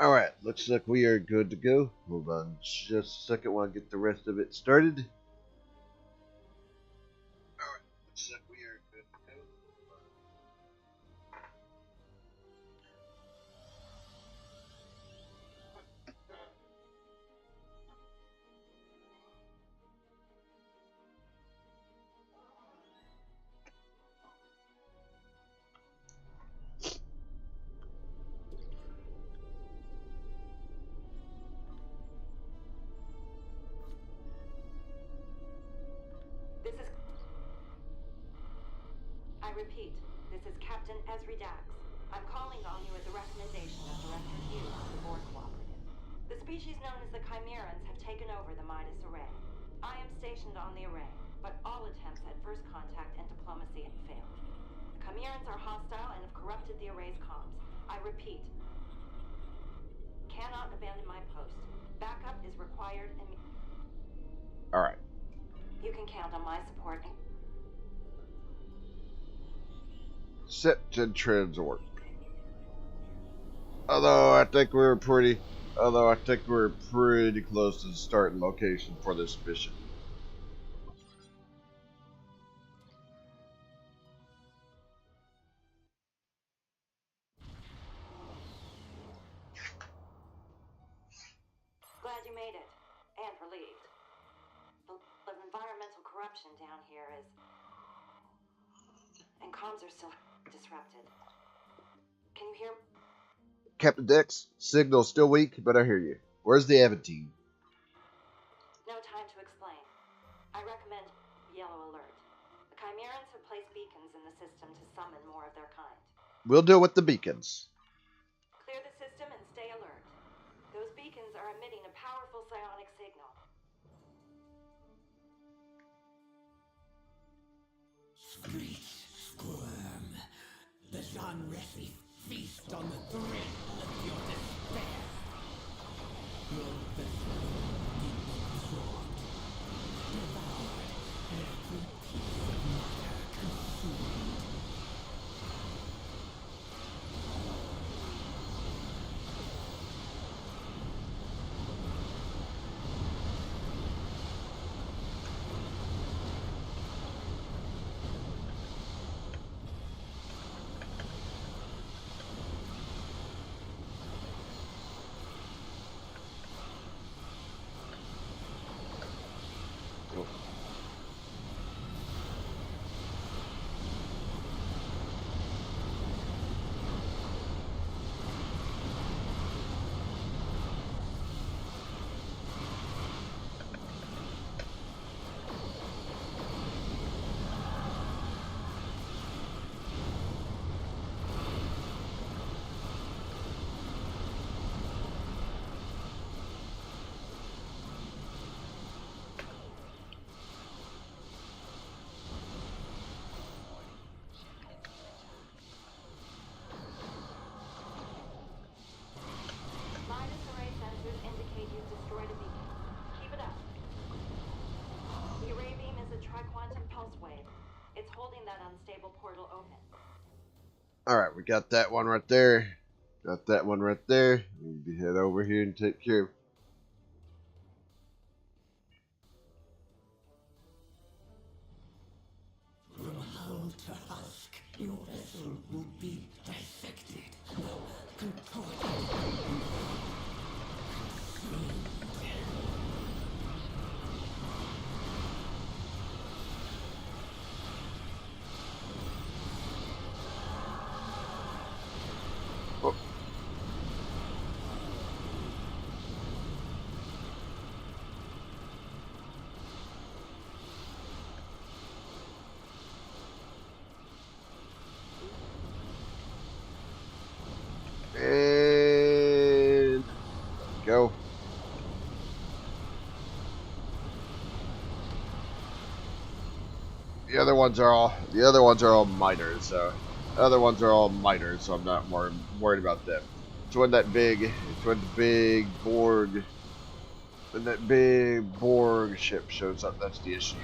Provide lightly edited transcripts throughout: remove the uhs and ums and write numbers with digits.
Alright, looks like we are good to go. Hold on just a second while I get the rest of it started. Alright, looks like we are good to go. This is... I repeat, this is Captain Esri Dax. I'm calling on you at the recommendation of Director Hughes of the Borg Cooperative. The species known as the Chimerans have taken over the Midas Array. I am stationed on the array, but all attempts at first contact and diplomacy have failed. The Chimerans are hostile and have corrupted the array's comms. I repeat, cannot abandon my post. Backup is required and... Alright. You can count on my support. Set to transport. Although I think we're pretty close to the starting location for this mission. Glad you made it. And relieved. The level of environmental corruption down here is... And comms are still disrupted. Can you hear... Captain Dex, signal's still weak, but I hear you. Where's the Aventine? No time to explain. I recommend yellow alert. The Chimerans have placed beacons in the system to summon more of their kind. We'll deal with the beacons. Clear the system and stay alert. Those beacons are emitting a powerful psionic signal. Screech, squirm. The Jean-Resi feast on the thrill of your despair. Your vessel will be absorbed, devoured, every piece of matter consumed. Midas array sensors indicate you've destroyed a beacon. Keep it up. The array beam is a triquantum pulse wave. It's holding that unstable portal open. Alright, we got that one right there. Got that one right there. We need to head over here and take care of. From hull to husk, your vessel will be dissected, contorted, consumed. Oh. And go. The other ones are all minors, so I'm not more worried about them. It's when the big Borg ship shows up, that's the issue.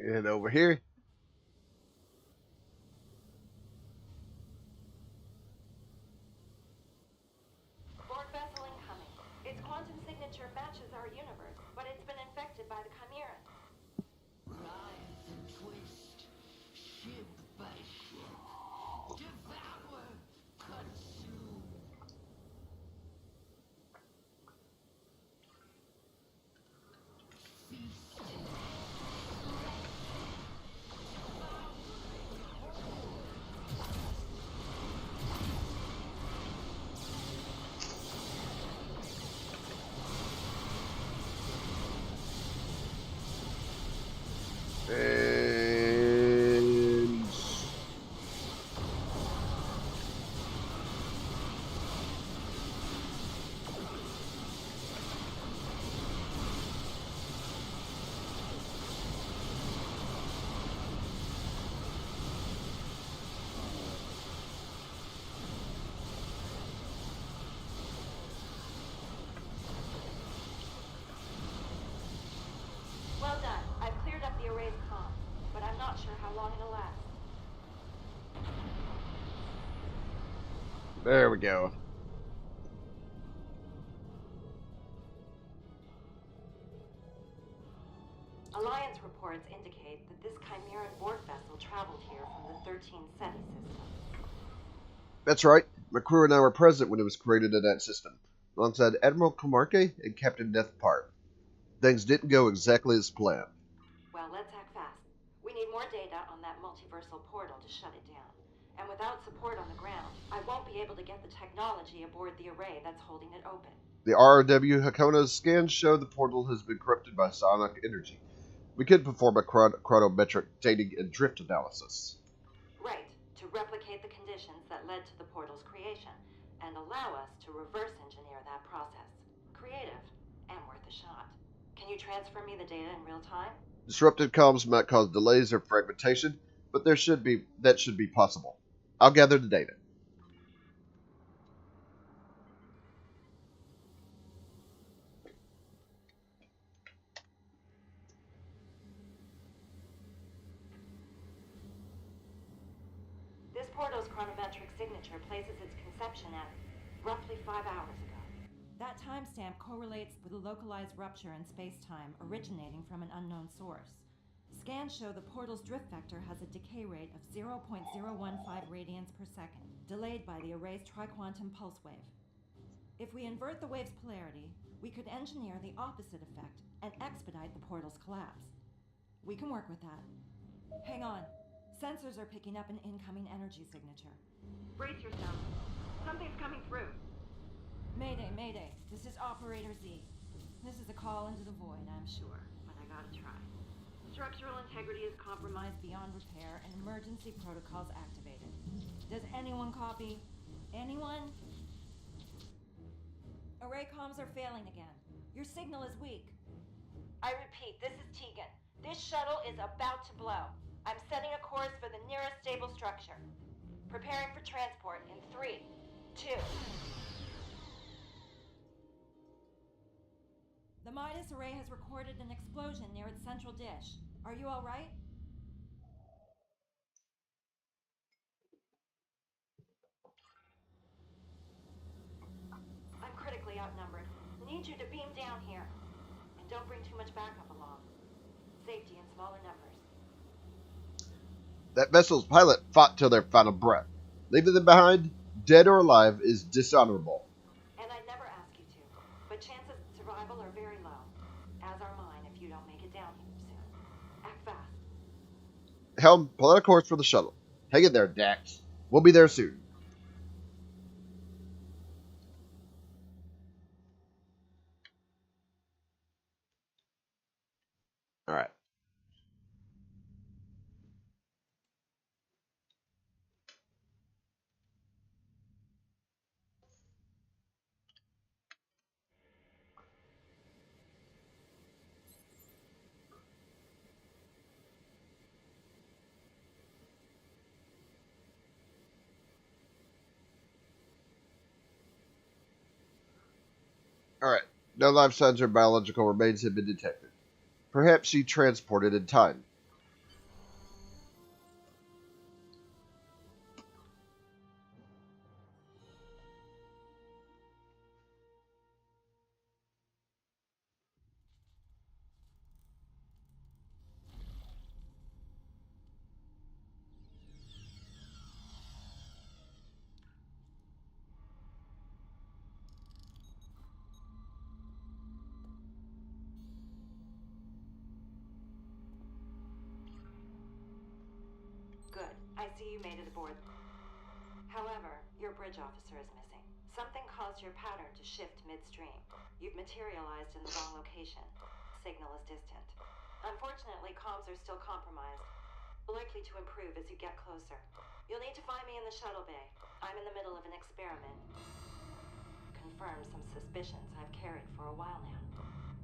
And over here. Borg vessel incoming. Its quantum signature matches our universe, but it's been infected by the Chimera. Rise and twist, ship by ship, devour, consume. And Well done. I've cleared up the array's comms, but I'm not sure how long it'll last. there we go. Alliance reports indicate that this Chimeran Borg vessel traveled here from the 13 SETI system. That's right. My crew and I were present when it was created in that system, alongside Admiral Comarque and Captain Deathpart. Things didn't go exactly as planned. Well, let's act fast. We need more data on that multiversal portal to shut it down. And without support on the ground, I won't be able to get the technology aboard the array that's holding it open. The ROW Hakona's scans show the portal has been corrupted by psionic energy. We could perform a chronometric dating and drift analysis. Right, to replicate the conditions that led to the portal's creation, and allow us to reverse engineer that process. Creative, and worth a shot. Can you transfer me the data in real time? Disrupted comms might cause delays or fragmentation, but that should be possible. I'll gather the data. This portal's chronometric signature places its conception at roughly 5 hours ago. That timestamp correlates with a localized rupture in space-time originating from an unknown source. Scans show the portal's drift vector has a decay rate of 0.015 radians per second, delayed by the array's triquantum pulse wave. If we invert the wave's polarity, we could engineer the opposite effect and expedite the portal's collapse. We can work with that. Hang on. Sensors are picking up an incoming energy signature. Brace yourself. Something's coming through. Mayday, Mayday. This is Operator Z. This is a call into the void, I'm sure, but I gotta try. Structural integrity is compromised beyond repair and emergency protocols activated. Does anyone copy? Anyone? Array comms are failing again. Your signal is weak. I repeat, this is Tegan. This shuttle is about to blow. I'm setting a course for the nearest stable structure. Preparing for transport in 3, 2. The Midas array has recorded an explosion near its central dish. Are you all right? I'm critically outnumbered. Need you to beam down here. And don't bring too much backup along. Safety in smaller numbers. That vessel's pilot fought till their final breath. Leaving them behind, dead or alive, is dishonorable. And I'd never ask you to, but chances of survival are very low. As are mine if you don't make it down here soon. Act fast. Helm, pull out a course for the shuttle. Hang in there, Dax. We'll be there soon. Alright. Alright. No life signs or biological remains have been detected. Perhaps she transported in time. see you made it aboard. However, your bridge officer is missing. Something caused your pattern to shift midstream. You've materialized in the wrong location. Signal is distant. Unfortunately, comms are still compromised. Likely to improve as you get closer. You'll need to find me in the shuttle bay. I'm in the middle of an experiment. Confirms some suspicions I've carried for a while now.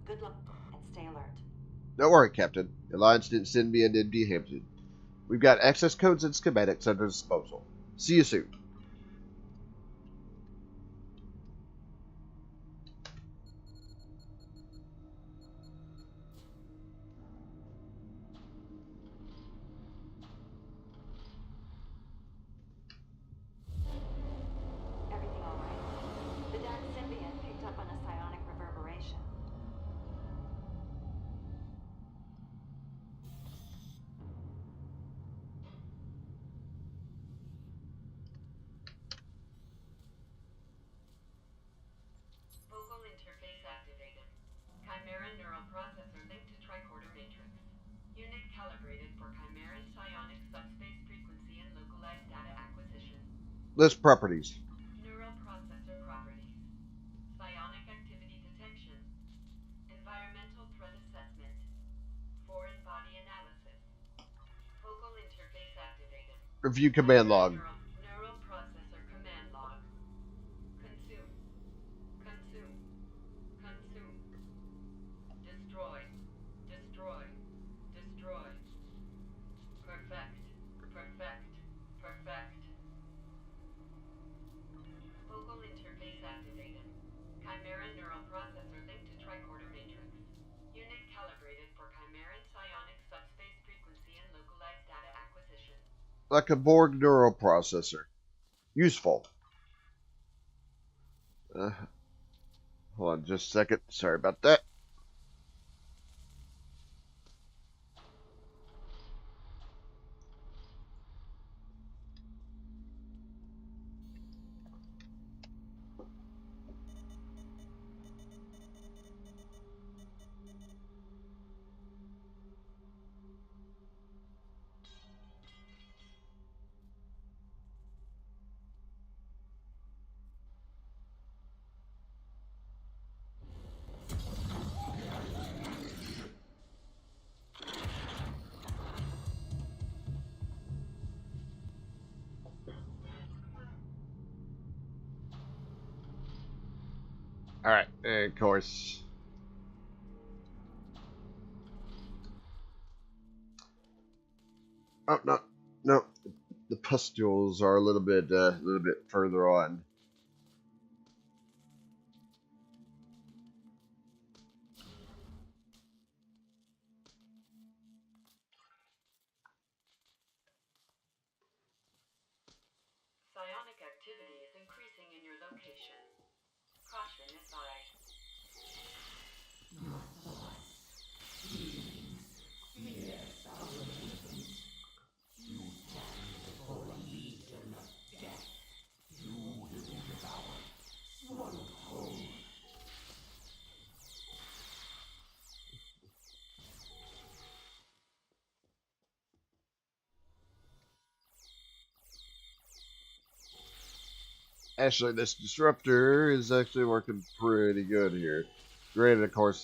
Good luck, and stay alert. Don't worry, Captain. The Alliance didn't send me an empty Hampton. We've got access codes and schematics under disposal. See you soon. Everything all right? The DAC symbiont picked up on a psionic reverberation. Focal interface activated. Chimera neural processor linked to tricorder matrix. Unit calibrated for Chimeran psionic subspace frequency and localized data acquisition. List properties. Neural processor properties. Psionic activity detection. Environmental threat assessment. Foreign body analysis. Focal interface activated. Review command log. Neural processor command log. Consume. Consume. Consume. Destroy. Destroy. Destroy. Perfect. Perfect. Perfect. Focal interface activated. Chimera neural processor linked to tricorder matrix. Unit calibrated for Chimeran psionic subspace frequency and localized data acquisition. Like a Borg neural processor. Useful. Hold on just a second. Sorry about that. Alright, and of course. Oh, no. No. The pustules are a little bit further on. Psionic activity is increasing in your location. Caution advised. Actually, this disruptor is actually working pretty good here. Granted, of course,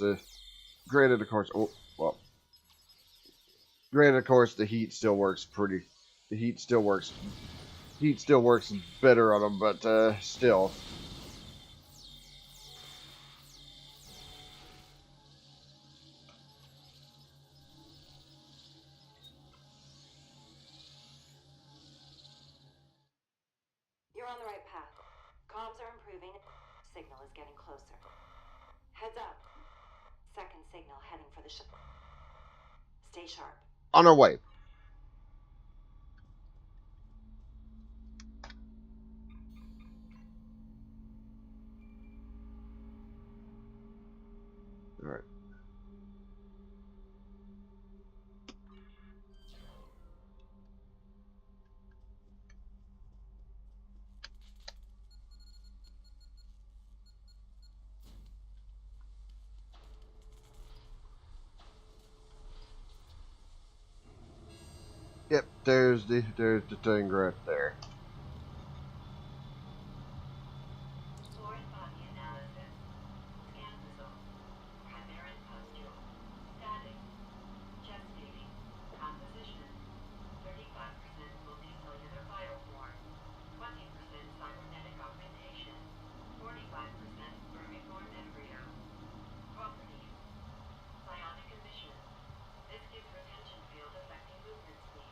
oh, well, granted, of course, the heat still works heat still works better on them, but, still. You're on the right path. Comms are improving. Signal is getting closer. Heads up. Second signal heading for the ship. Stay sharp. On our way. Alright. Yep, there's the thing right there. Foreign body analysis. Scan results. Chimeran pustule. Status. Gestating. Composition. 35% multicellular bioform. 20% cybernetic augmentation. 45% vermiform embryo. Properties. Psionic emission. This gives retention field affecting movement speed.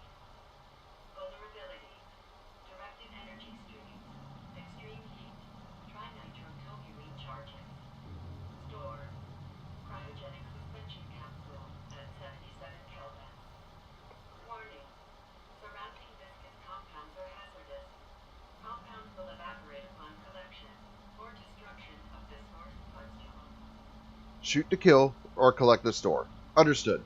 Vulnerabilities. Directed energy streams. Extreme heat. Trinitrotoluene charges. Store. Cryogenic suspension capsule at 77 Kelvin. Warning. Surrounding viscous compounds are hazardous. Compounds will evaporate upon collection or destruction of the source pustule. Shoot to kill or collect the store. Understood.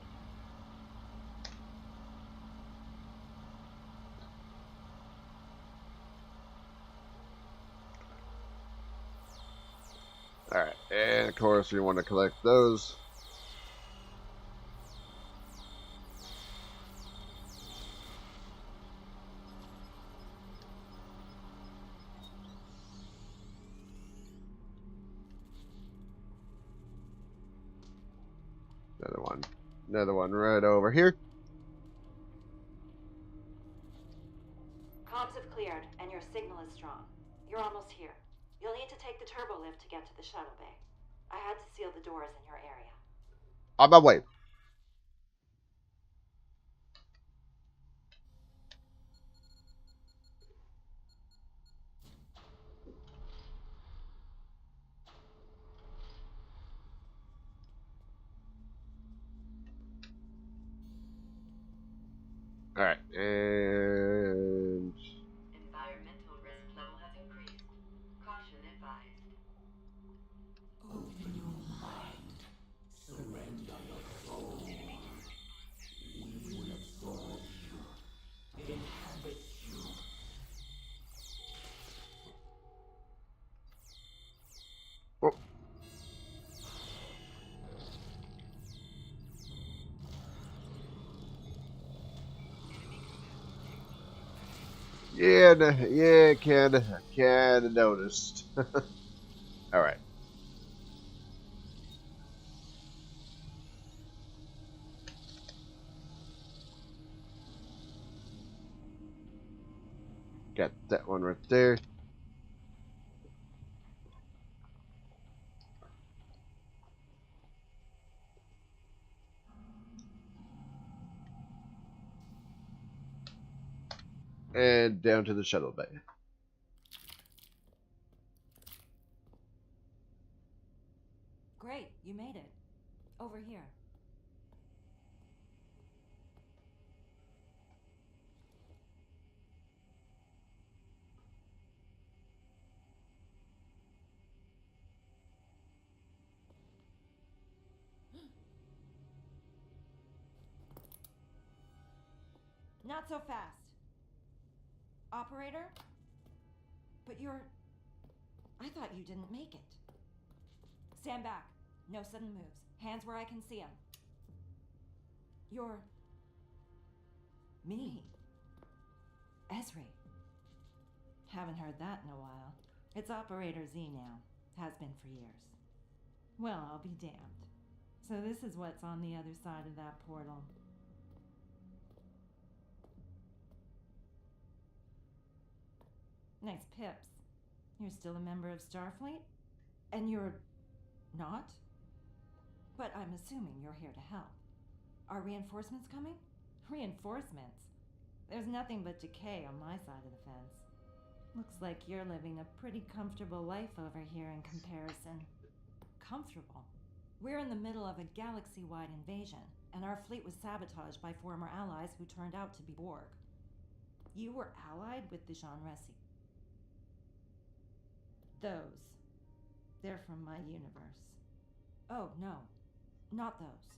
Alright, and of course we want to collect those. Another one. Another one right over here. Comms have cleared, and your signal is strong. You're almost here. You'll need to take the turbo lift to get to the shuttle bay. I had to seal the doors in your area. On my way. Alright, and Environmental risk level has increased. Caution advised. Open your mind. Surrender your soul. We will absorb you. Inhabit you. oh, yeah, yeah, kinda noticed. Alright. Got that one right there. And down to the shuttle bay. Great, you made it. Over here. Not so fast. Operator? But you're... I thought you didn't make it. Stand back. No sudden moves. Hands where I can see them. You're... me. Esri. Haven't heard that in a while. It's Operator Z now. Has been for years. Well, I'll be damned. So this is what's on the other side of that portal. Nice pips. You're still a member of Starfleet? And you're... not? But I'm assuming you're here to help. Are reinforcements coming? Reinforcements? There's nothing but decay on my side of the fence. Looks like you're living a pretty comfortable life over here in comparison. Comfortable? We're in the middle of a galaxy-wide invasion, and our fleet was sabotaged by former allies who turned out to be Borg. You were allied with the Jean Resi. Those. They're from my universe. Oh, no. Not those.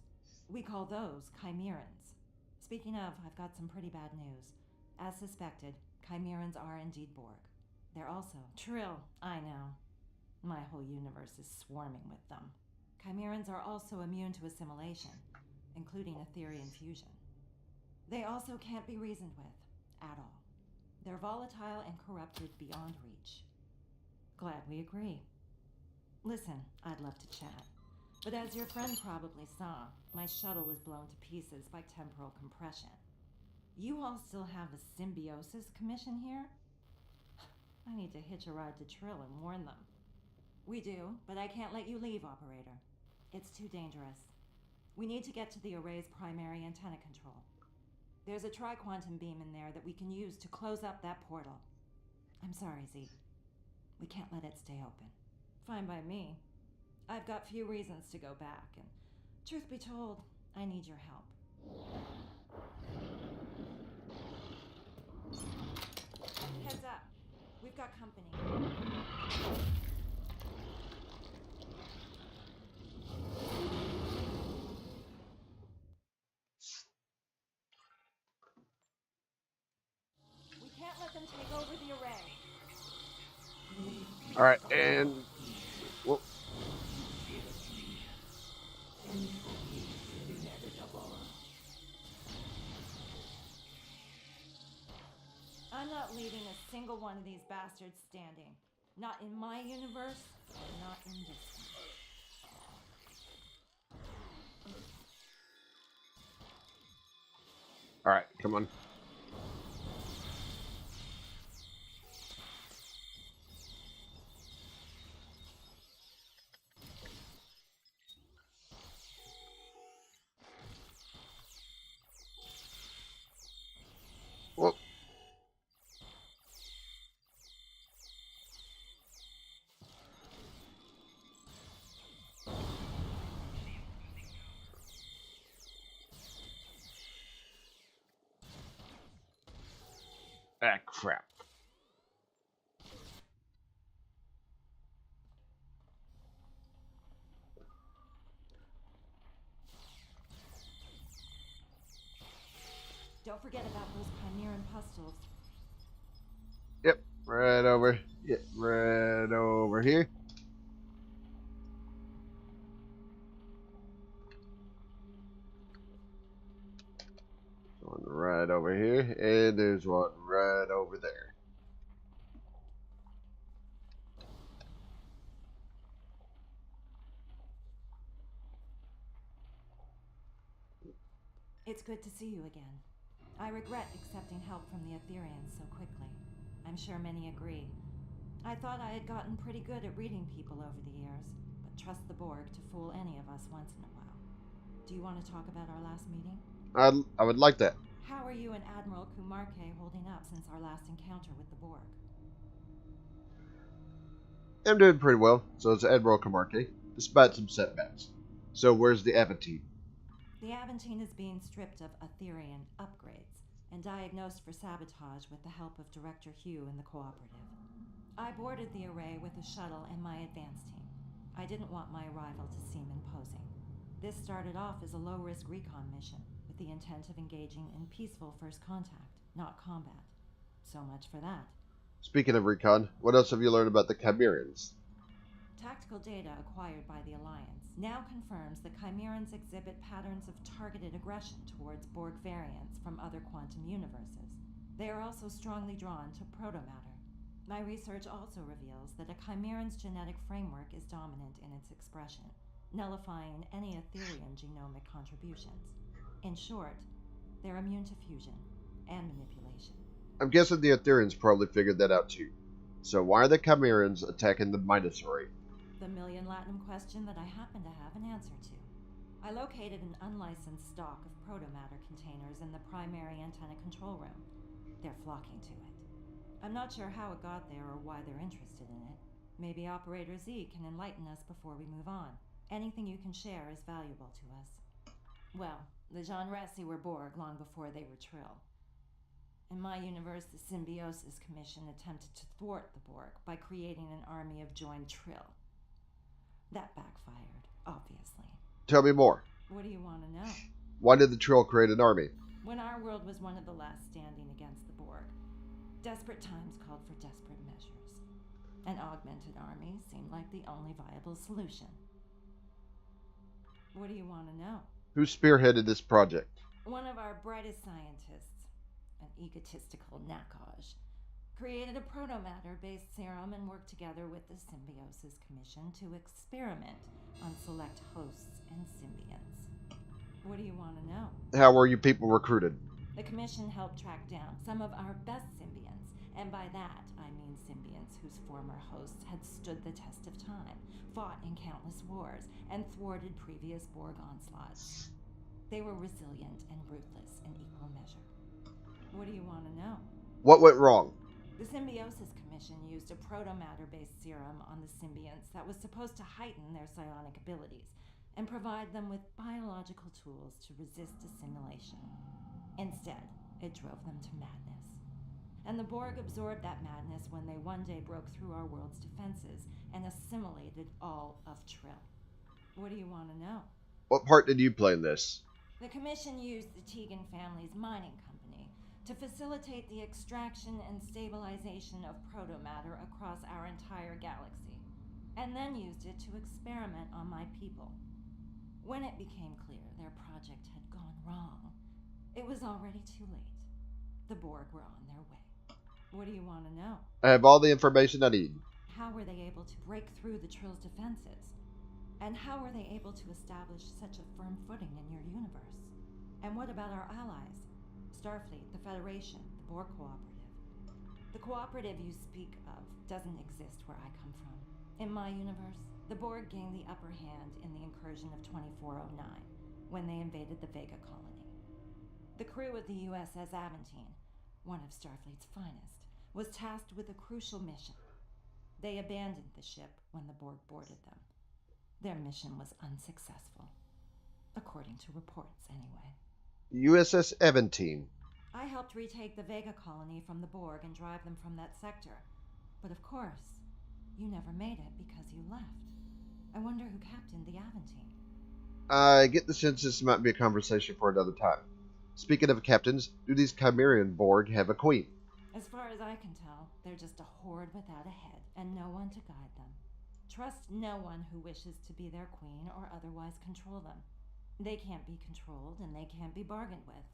We call those Chimerans. Speaking of, I've got some pretty bad news. As suspected, Chimerans are indeed Borg. They're also... Trill, I know. My whole universe is swarming with them. Chimerans are also immune to assimilation, including Etherian fusion. They also can't be reasoned with, at all. They're volatile and corrupted beyond reach. Glad we agree. Listen, I'd love to chat. But as your friend probably saw, my shuttle was blown to pieces by temporal compression. You all still have a symbiosis commission here? I need to hitch a ride to Trill and warn them. We do, but I can't let you leave, Operator. It's too dangerous. We need to get to the array's primary antenna control. There's a tri-quantum beam in there that we can use to close up that portal. I'm sorry, Z. We can't let it stay open. Fine by me. I've got few reasons to go back, and truth be told, I need your help. Heads up. We've got company. We can't let them take over the array. All right, and well, I'm not leaving a single one of these bastards standing. Not in my universe, not in this one. all right, come on. Well, ah, crap. Don't forget about those Chimeran pustules. Yep, right over. Yep, right over here. One right over here, and there's one right over there. It's good to see you again. I regret accepting help from the Ethereans so quickly. I'm sure many agree. I thought I had gotten pretty good at reading people over the years, but trust the Borg to fool any of us once in a while. Do you want to talk about our last meeting? I would like that. How are you and Admiral Kumarke holding up since our last encounter with the Borg? I'm doing pretty well, so is Admiral Kamarke, despite some setbacks. So where's the Aventine? The Aventine is being stripped of Etherean upgrades and diagnosed for sabotage with the help of Director Hugh and the Cooperative. I boarded the array with a shuttle and my advance team. I didn't want my arrival to seem imposing. This started off as a low-risk recon mission with the intent of engaging in peaceful first contact, not combat. So much for that. Speaking of recon, what else have you learned about the Chimerans? Tactical data acquired by the Alliance now confirms that Chimerans exhibit patterns of targeted aggression towards Borg variants from other quantum universes. They are also strongly drawn to protomatter. My research also reveals that a Chimeran's genetic framework is dominant in its expression, nullifying any Etherean genomic contributions. In short, they're immune to fusion and manipulation. I'm guessing the Ethereans probably figured that out too. So why are the Chimerans attacking the Midas Array? The million Latinum question that I happen to have an answer to. I located an unlicensed stock of protomatter containers in the primary antenna control room. They're flocking to it. I'm not sure how it got there or why they're interested in it. Maybe Operator Z can enlighten us before we move on. Anything you can share is valuable to us. Well, the Jean Ressi were Borg long before they were Trill. In my universe, the Symbiosis Commission attempted to thwart the Borg by creating an army of joined Trill. That backfired, obviously. Tell me more. What do you want to know? Why did the Trill create an army? When our world was one of the last standing against the Borg, desperate times called for desperate measures. An augmented army seemed like the only viable solution. What do you want to know? Who spearheaded this project? One of our brightest scientists, an egotistical Nakaj, created a protomatter-based serum and worked together with the Symbiosis Commission to experiment on select hosts and symbionts. What do you want to know? How were you people recruited? The Commission helped track down some of our best symbionts, and by that I mean symbionts whose former hosts had stood the test of time, fought in countless wars, and thwarted previous Borg onslaughts. They were resilient and ruthless in equal measure. What do you want to know? What went wrong? The Symbiosis Commission used a protomatter-based serum on the symbionts that was supposed to heighten their psionic abilities and provide them with biological tools to resist assimilation. Instead, it drove them to madness. And the Borg absorbed that madness when they one day broke through our world's defenses and assimilated all of Trill. What do you want to know? What part did you play in this? The Commission used the Tegan family's mining company to facilitate the extraction and stabilization of protomatter across our entire galaxy, and then used it to experiment on my people. When it became clear their project had gone wrong, it was already too late. The Borg were on their way. What do you want to know? I have all the information I need. How were they able to break through the Trill's defenses? And how were they able to establish such a firm footing in your universe? And what about our allies? Starfleet, the Federation, the Borg Cooperative. The cooperative you speak of doesn't exist where I come from. In my universe, the Borg gained the upper hand in the incursion of 2409, when they invaded the Vega colony. The crew of the USS Aventine, one of Starfleet's finest, was tasked with a crucial mission. They abandoned the ship when the Borg boarded them. Their mission was unsuccessful. According to reports, anyway. USS Aventine. I helped retake the Vega colony from the Borg and drive them from that sector. But of course, you never made it because you left. I wonder who captained the Aventine. I get the sense this might be a conversation for another time. Speaking of captains, do these Chimerian Borg have a queen? As far as I can tell, they're just a horde without a head and no one to guide them. Trust no one who wishes to be their queen or otherwise control them. They can't be controlled and they can't be bargained with.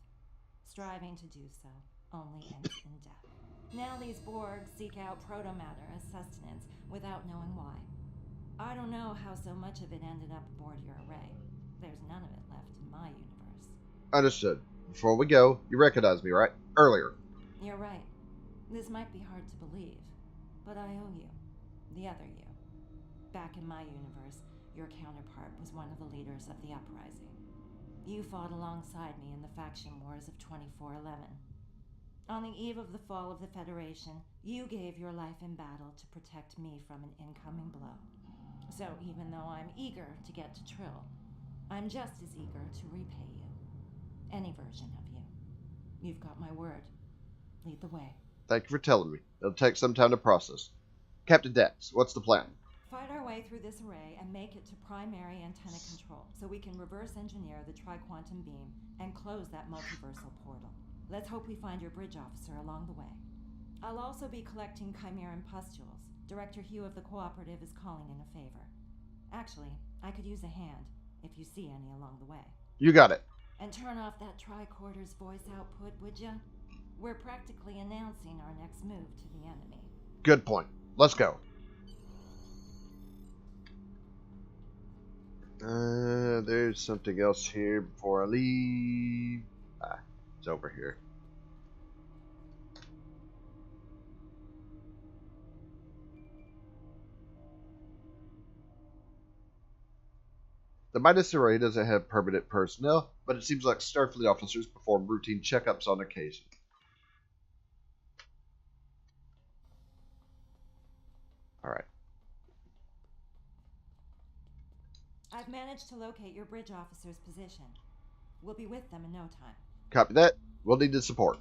Striving to do so only ends in death. Now these Borg seek out protomatter as sustenance without knowing why. I don't know how so much of it ended up aboard your array. There's none of it left in my universe. Understood. Before we go, you recognize me, right? Earlier. You're right. This might be hard to believe, but I owe you. The other you. Back in my universe, your counterpart was one of the leaders of the uprising. You fought alongside me in the faction wars of 2411. On the eve of the fall of the Federation, you gave your life in battle to protect me from an incoming blow. So even though I'm eager to get to Trill, I'm just as eager to repay you. Any version of you. You've got my word. Lead the way. Thank you for telling me. It'll take some time to process. Captain Dax, what's the plan? Fight our way through this array and make it to primary antenna control so we can reverse engineer the tri-quantum beam and close that multiversal portal. Let's hope we find your bridge officer along the way. I'll also be collecting Chimeran pustules. Director Hugh of the Cooperative is calling in a favor. Actually, I could use a hand if you see any along the way. You got it. And turn off that tricorder's voice output, would ya? We're practically announcing our next move to the enemy. Good point. Let's go. There's something else here before I leave. It's over here. The Midas Array doesn't have permanent personnel, but it seems like Starfleet officers perform routine checkups on occasion. Alright. I've managed to locate your bridge officer's position. We'll be with them in no time. Copy that. We'll need the support.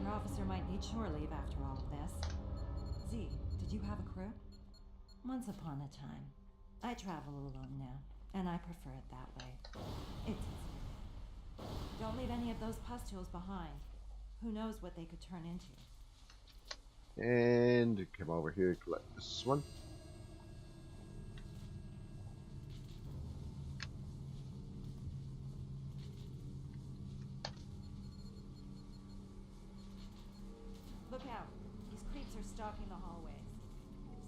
Your officer might need shore leave after all of this. Z, did you have a crew? Once upon a time. I travel alone now, and I prefer it that way. It's easier. Don't leave any of those pustules behind. Who knows what they could turn into? And come over here and collect this one. stalking the hallways.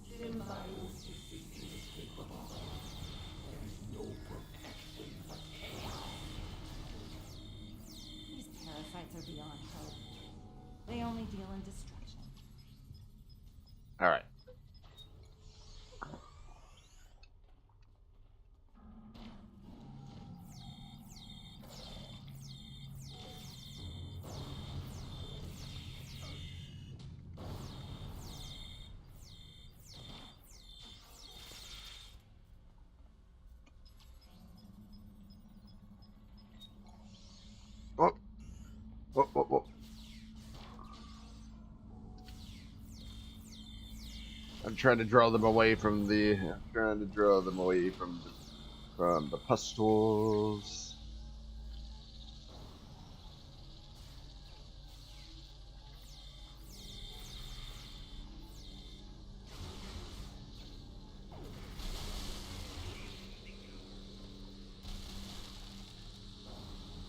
Symbiosis is inescapable. There is no protection for chaos. These parasites are beyond hope. They only deal in destruction. All right. Oh, oh. I'm trying to draw them away from the. I'm trying to draw them away from the pustules.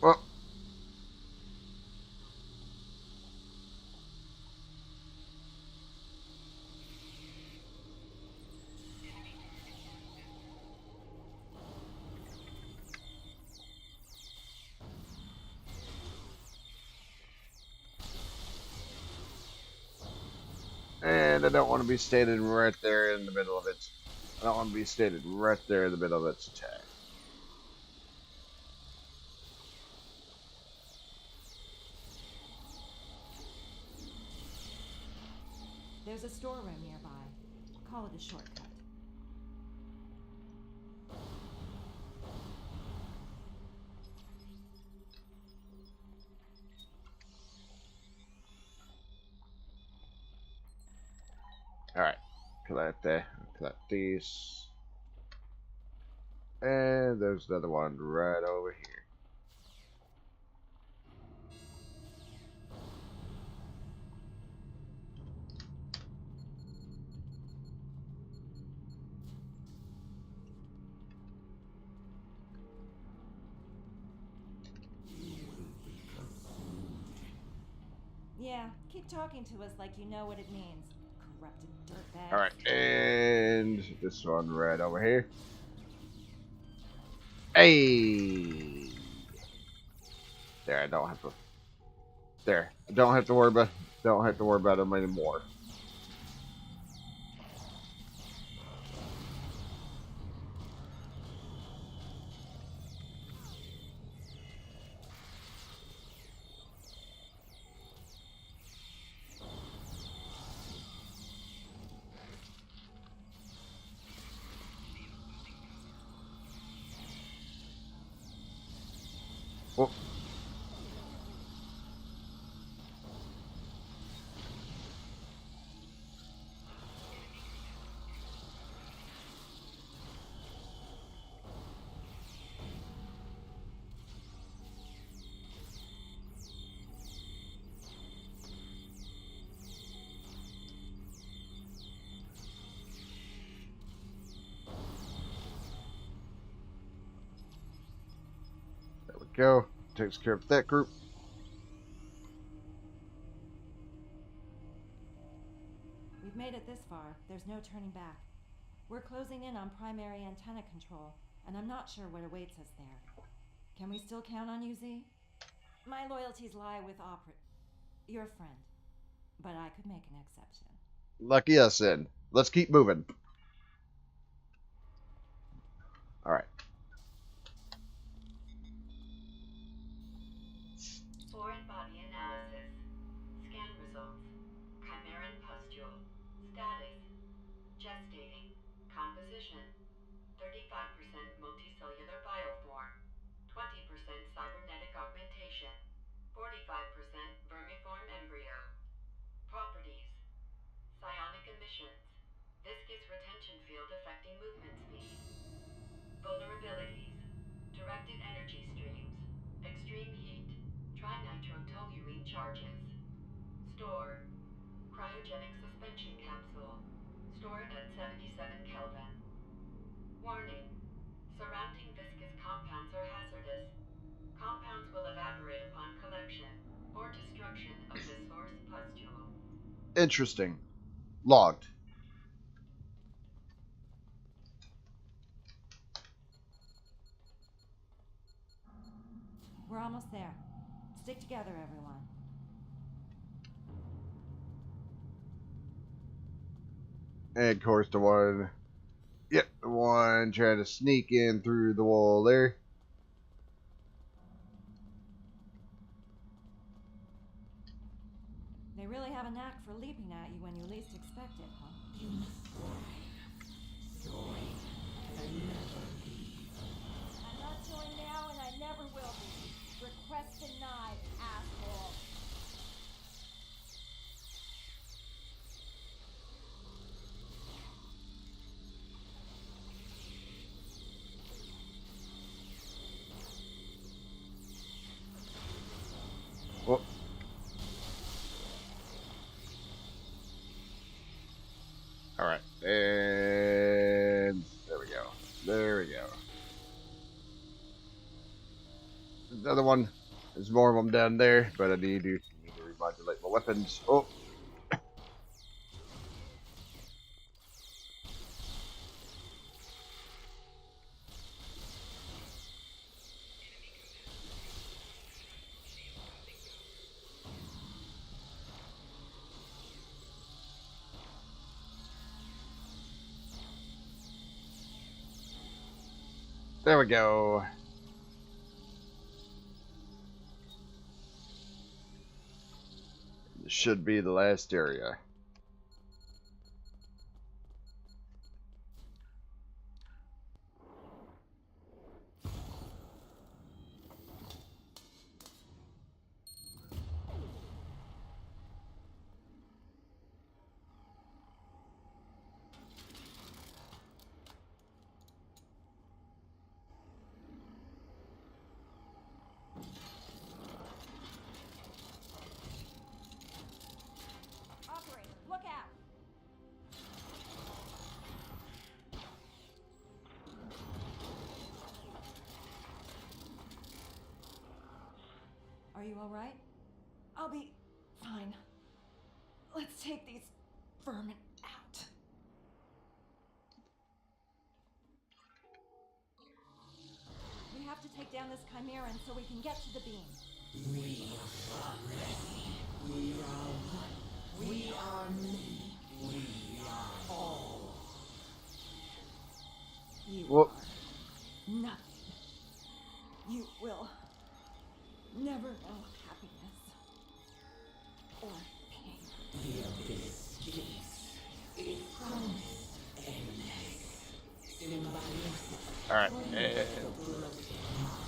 Oh, and I don't want to be standing right there in the middle of it. I don't want to be standing right there in the middle of its attack. There's a storeroom nearby. Call it a shortcut. All right, collect these, and there's another one right over here. Yeah, keep talking to us like you know what it means. Corrupted All dirtbags. right, and this one right over here. Hey, there. I don't have to. There, I don't have to worry about. Don't have to worry about them anymore. Oh, there we go. Takes care of that group. We've made it this far. There's no turning back. We're closing in on primary antenna control, and I'm not sure what awaits us there. Can we still count on you, Z? My loyalties lie with your friend. But I could make an exception. Lucky us then. Let's keep moving. All right. Foreign body analysis. Scan results. Chimeran pustule. Status. Gestating. Composition. 35% multicellular bioform. 20% cybernetic augmentation. 45% vermiform embryo. Properties. Psionic emissions. Viscous retention field affecting movement speed. Vulnerabilities. Directed energy streams. Extreme heat. Trinitrotoluene charges. Store. Cryogenic suspension capsule. Store at 77 Kelvin. Warning. Surrounding viscous compounds are hazardous. Compounds will evaporate upon collection or destruction of the source pustule. Interesting. Logged. We're almost there. Stick together, everyone. And of course the one, yep, the one trying to sneak in through the wall there. They really have a knack for leaping at you when you least expect it, huh? You must thrive. Join and never leave. I'm not joined now, and I never will be. Request denied, asshole. Well, all right, and there we go. There we go. Another one. There's more of them down there, but I need to remodulate my weapons. Oh, there we go. This should be the last area. Operator, look out! Are you all right? I'll be fine. Let's take these vermin out. We have to take down this Chimeran so we can get to the beam. We are ready. We are one. We are many. We are all. You Well, are nothing. You will never know happiness or pain. The abyss speaks. It promised endless. Symbiosis. all right. The broken mind.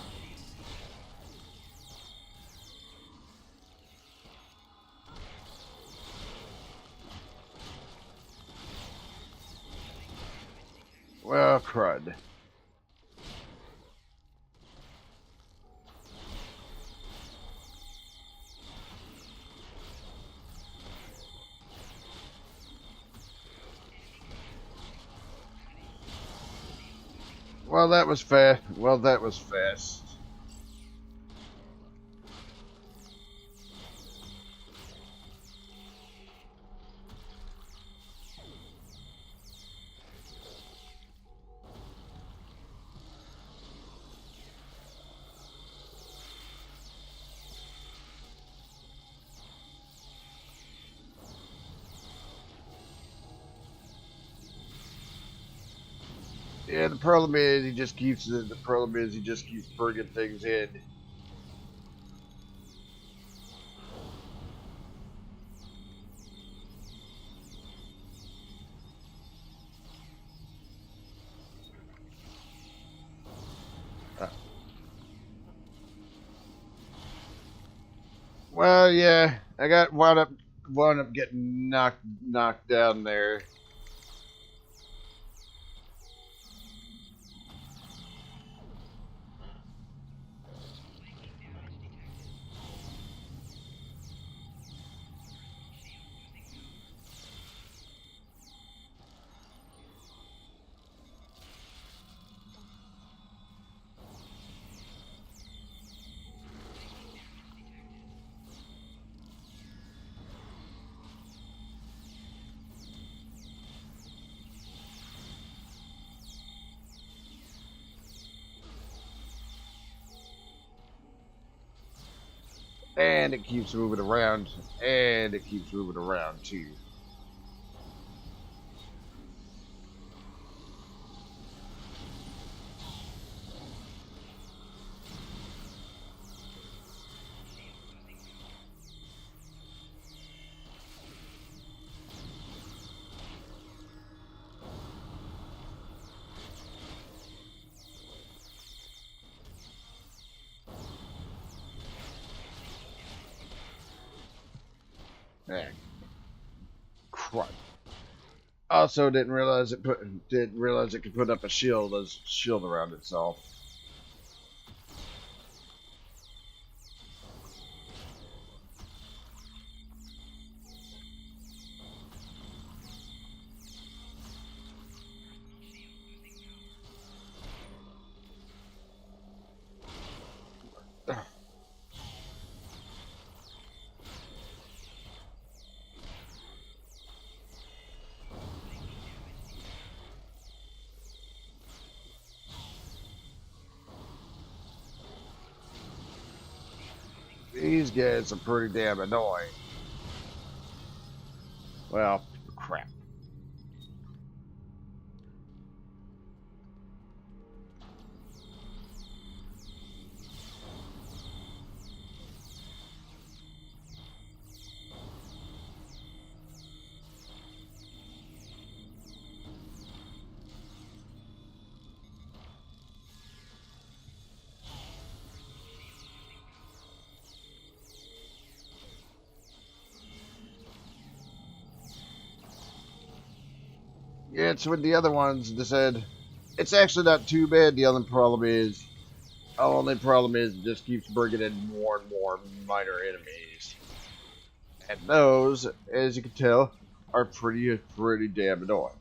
Well, crud. Well, that was fast. Well, that was fast. Yeah, the problem is he just keeps bringing things in. Uh, well, yeah, I got wound up getting knocked down there. And it keeps moving around. And it keeps moving around, too. Man, crud. Also, didn't realize it could put up a shield around itself. These guys are pretty damn annoying. Well, crap. Yeah, it's with the other ones. They said it's actually not too bad. Only problem is it just keeps bringing in more and more minor enemies, and those, as you can tell, are pretty damn annoying.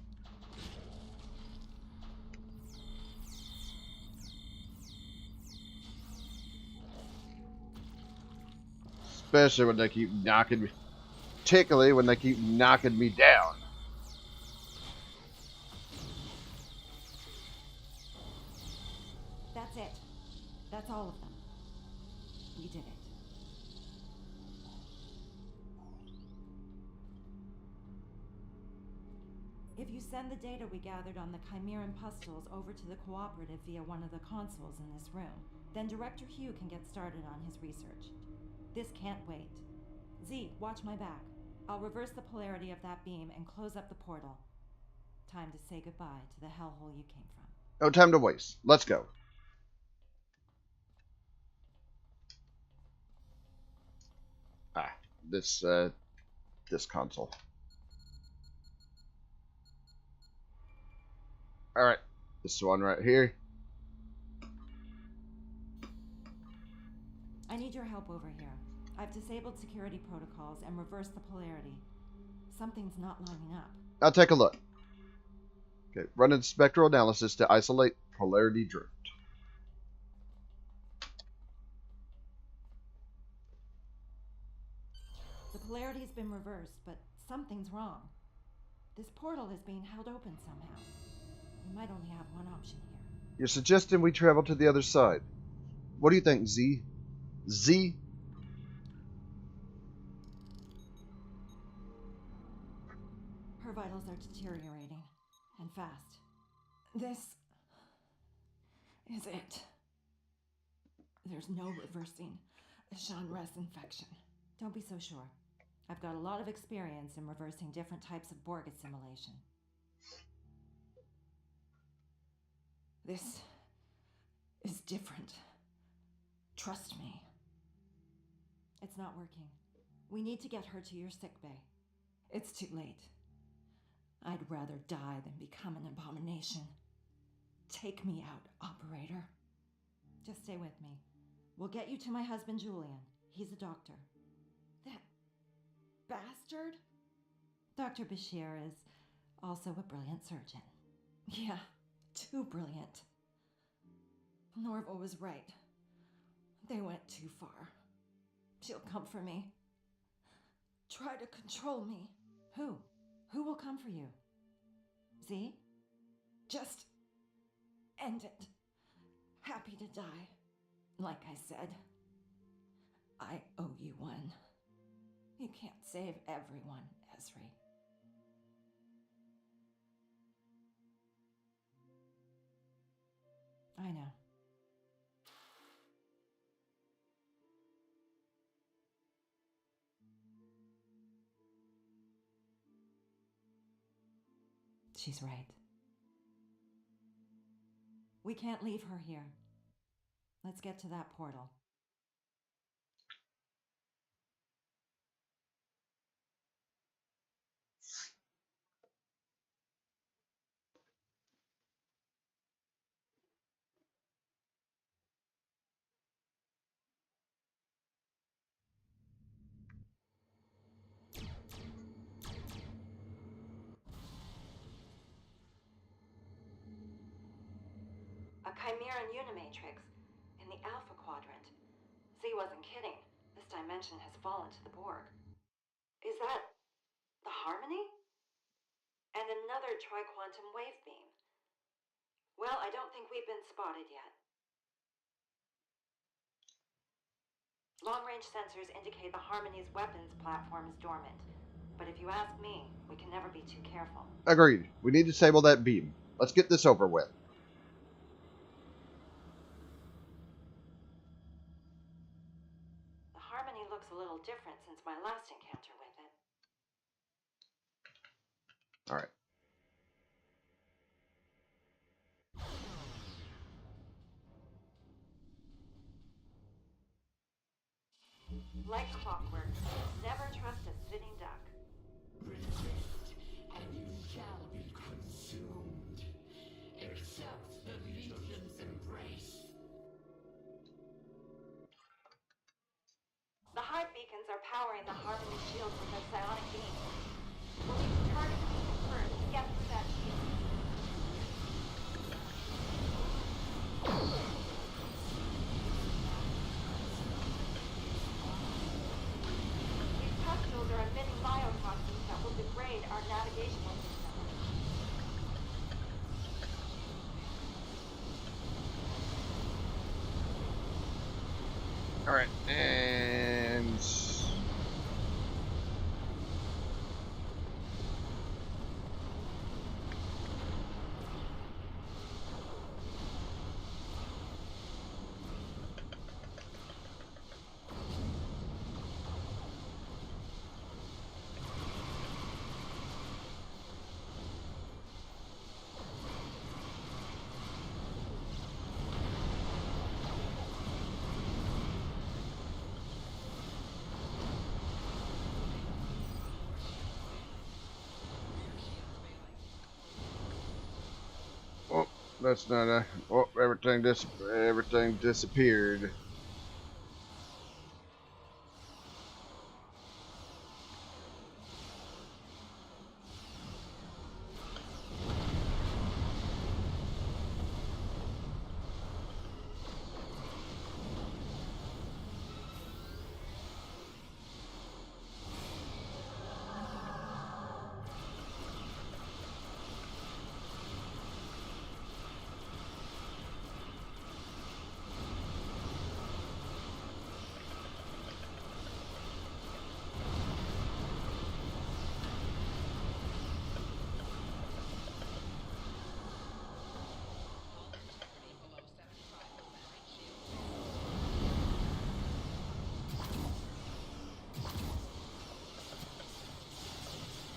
Especially when they keep knocking me, particularly when they keep knocking me down. That's it. That's all of them. We did it. If you send the data we gathered on the Chimeran pustules over to the cooperative via one of the consoles in this room, then Director Hugh can get started on his research. This can't wait. Z, watch my back. I'll reverse the polarity of that beam and close up the portal. Time to say goodbye to the hellhole you came from. No time to waste. Let's go. Ah, this console. All right, this one right here. I need your help over here. I've disabled security protocols and reversed the polarity. Something's not lining up. I'll take a look. Okay, running spectral analysis to isolate polarity drift. The polarity's been reversed, but something's wrong. This portal is being held open somehow. We might only have one option here. You're suggesting we travel to the other side. What do you think, Z? Z? Her vitals are deteriorating, and fast. This is it. There's no reversing a Shanres infection. Don't be so sure. I've got a lot of experience in reversing different types of Borg assimilation. This is different. Trust me. It's not working. We need to get her to your sickbay. It's too late. I'd rather die than become an abomination. Take me out, operator. Just stay with me. We'll get you to my husband, Julian. He's a doctor. That bastard? Dr. Bashir is also a brilliant surgeon. Yeah, too brilliant. Norval was right. They went too far. She'll come for me. Try to control me. Who? Who will come for you? Z? Just end it. Happy to die. Like I said, I owe you You can't save everyone, Esri. I know. She's right. We can't leave her here. Let's get to that portal. A Chimeran Unimatrix in the Alpha Quadrant. Z wasn't kidding. This dimension has fallen to the Borg. Is that the Harmony? And another tri-quantum wave beam. Well, I don't think we've been spotted yet. Long-range sensors indicate the Harmony's weapons platform is dormant. But if you ask me, we can never be too careful. Agreed. We need to disable that beam. Let's get this over with. The Harmony looks a little different since my last encounter with it. Alright. Like clockwork, never trust a sitting duck. Resist, and you shall be consumed. Accept the Legion's embrace. The hive beacons are powering the Harmony shields with their psionic beam. We'll need to target the beacon first to get through that shield. These pustules are emitting biotoxins that will degrade our navigational system. Alright, and... Oh, that's not a... Oh, everything disappeared.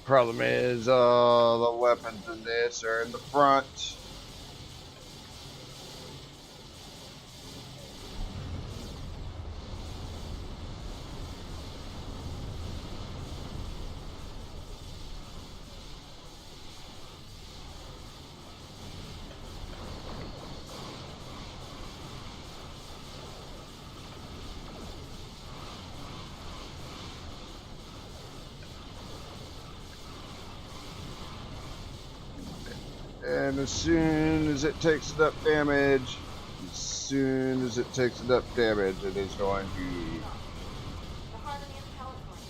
Problem is, the weapons in this are in the front. And as soon as it takes enough damage, it is going to... The Harmony is teleporting.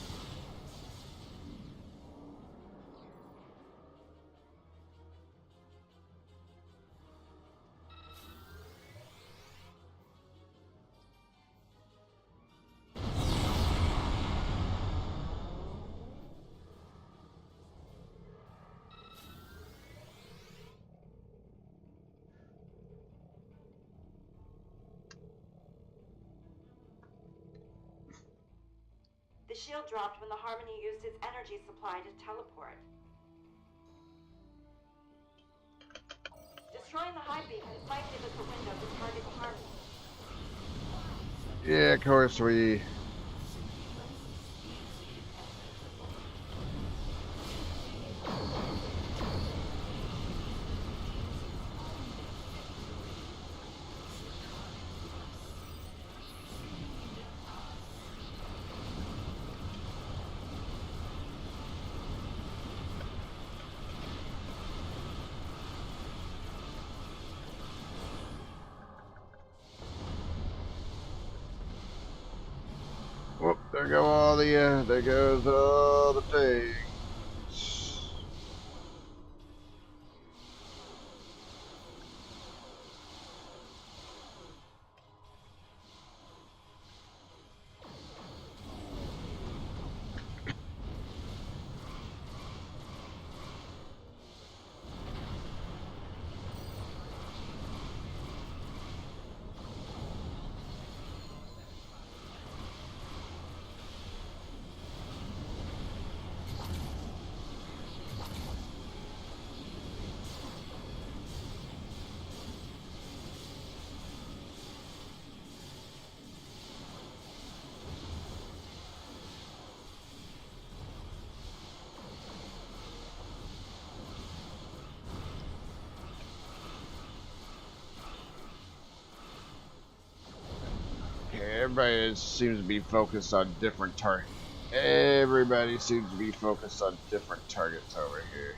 The shield dropped when the Harmony used its energy supply to teleport. Destroying the high beacons might give us a window to target the Harmony. Yeah, of course we... Whoop, there go all the, there goes all the things. Everybody seems to be focused on different targets. Everybody seems to be focused on different targets over here.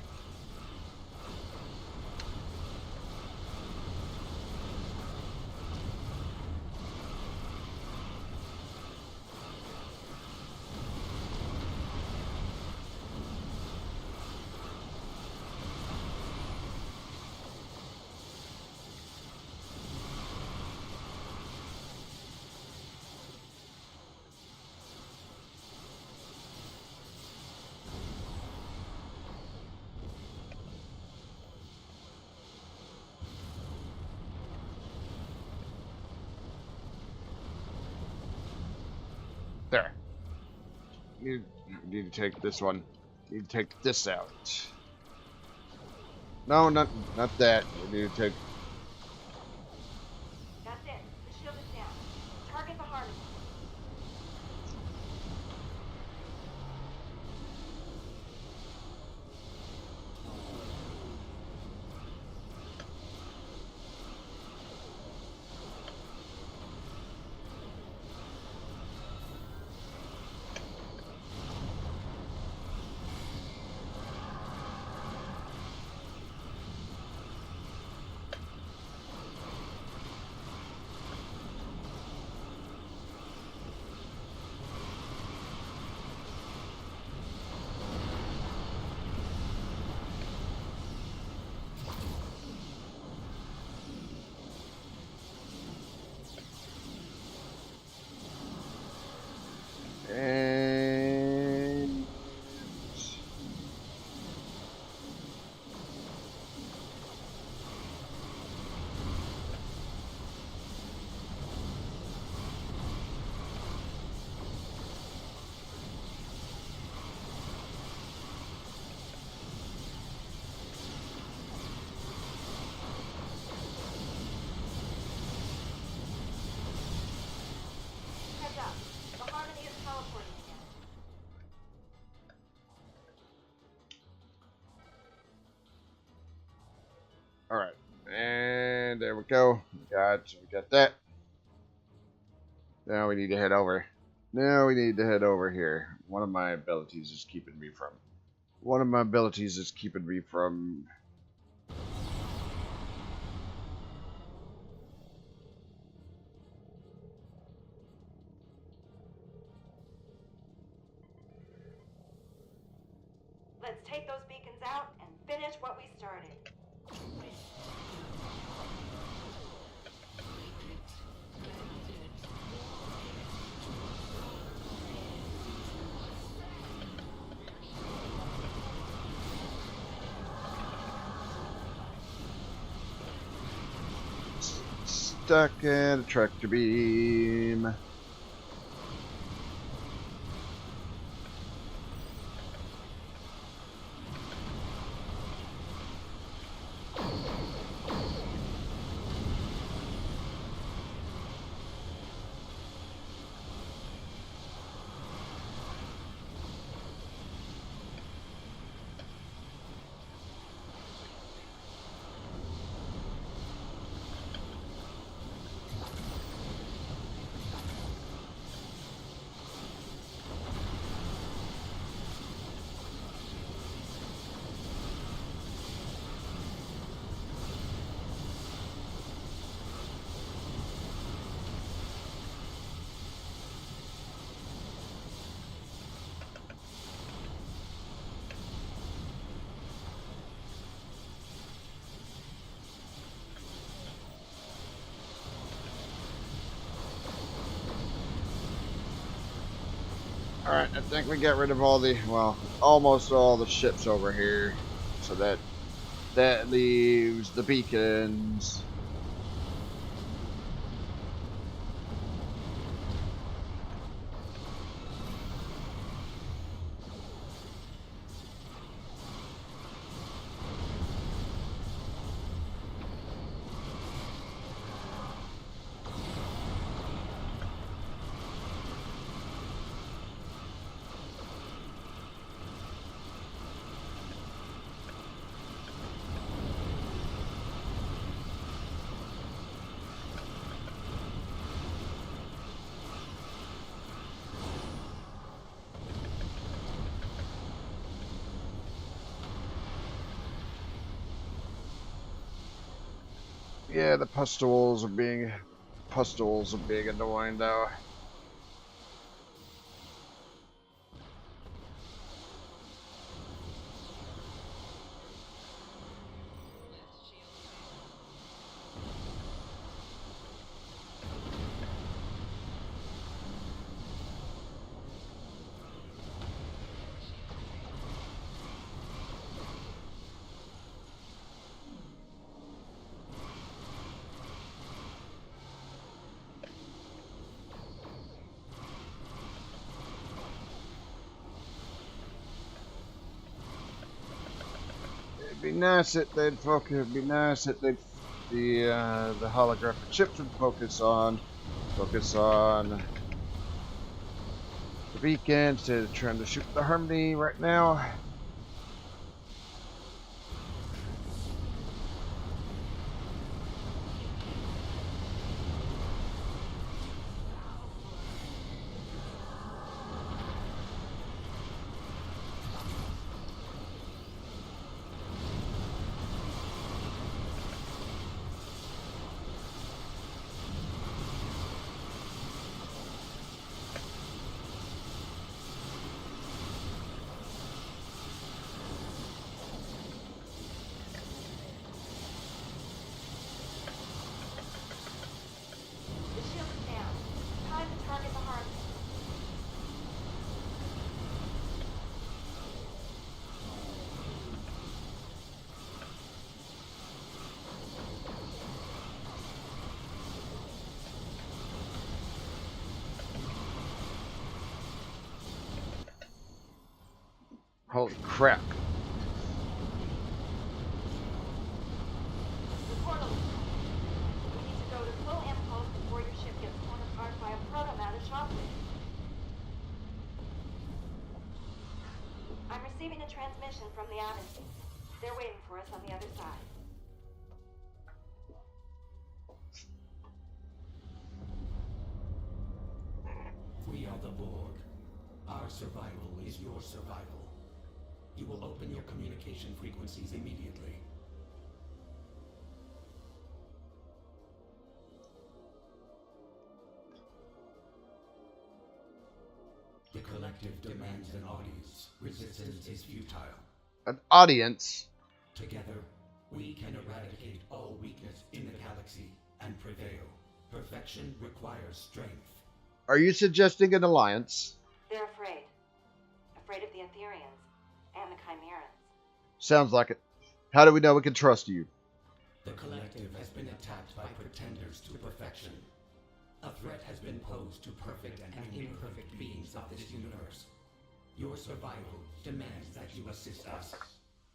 There. You need to take this one. You need to take this out. No, not that. You need to take... That's it. The shield is down. Target the Harmony. And... Heads up. The Harmony is teleporting again. Alright. And there we go. We got that. Now we need to head over. Now we need to head over here. One of my abilities is keeping me from... Let's take those beacons out and finish what we started. Stuck at a tractor beam. Alright, I think we got rid of all the, well, almost all the ships over here. So that leaves the beacons. Yeah, the pustules are being annoying though. It'd be nice if they'd focus. It'd be nice if they'd the holographic ships would focus on the beacon instead of trying to shoot the Harmony right now. The shield is down. Time to target the Harmony. Holy crap! The portal is open. We need to go to full impulse before your ship gets torn apart by a proto-matter shockwave. I'm receiving a transmission from the Aventine. They're waiting for us on the other side. We are the Borg. Our survival is your survival. You will open your communication frequencies immediately. The collective demands an audience. Resistance is futile. An audience. Together, we can eradicate all weakness in the galaxy and prevail. Perfection requires strength. Are you suggesting an alliance? They're afraid. Afraid of the Etherians and the Chimerans. Sounds like it. How do we know we can trust you? The collective has been attacked by pretenders to perfection. A threat has been posed to perfect and imperfect beings of this universe. Your survival demands that you assist us.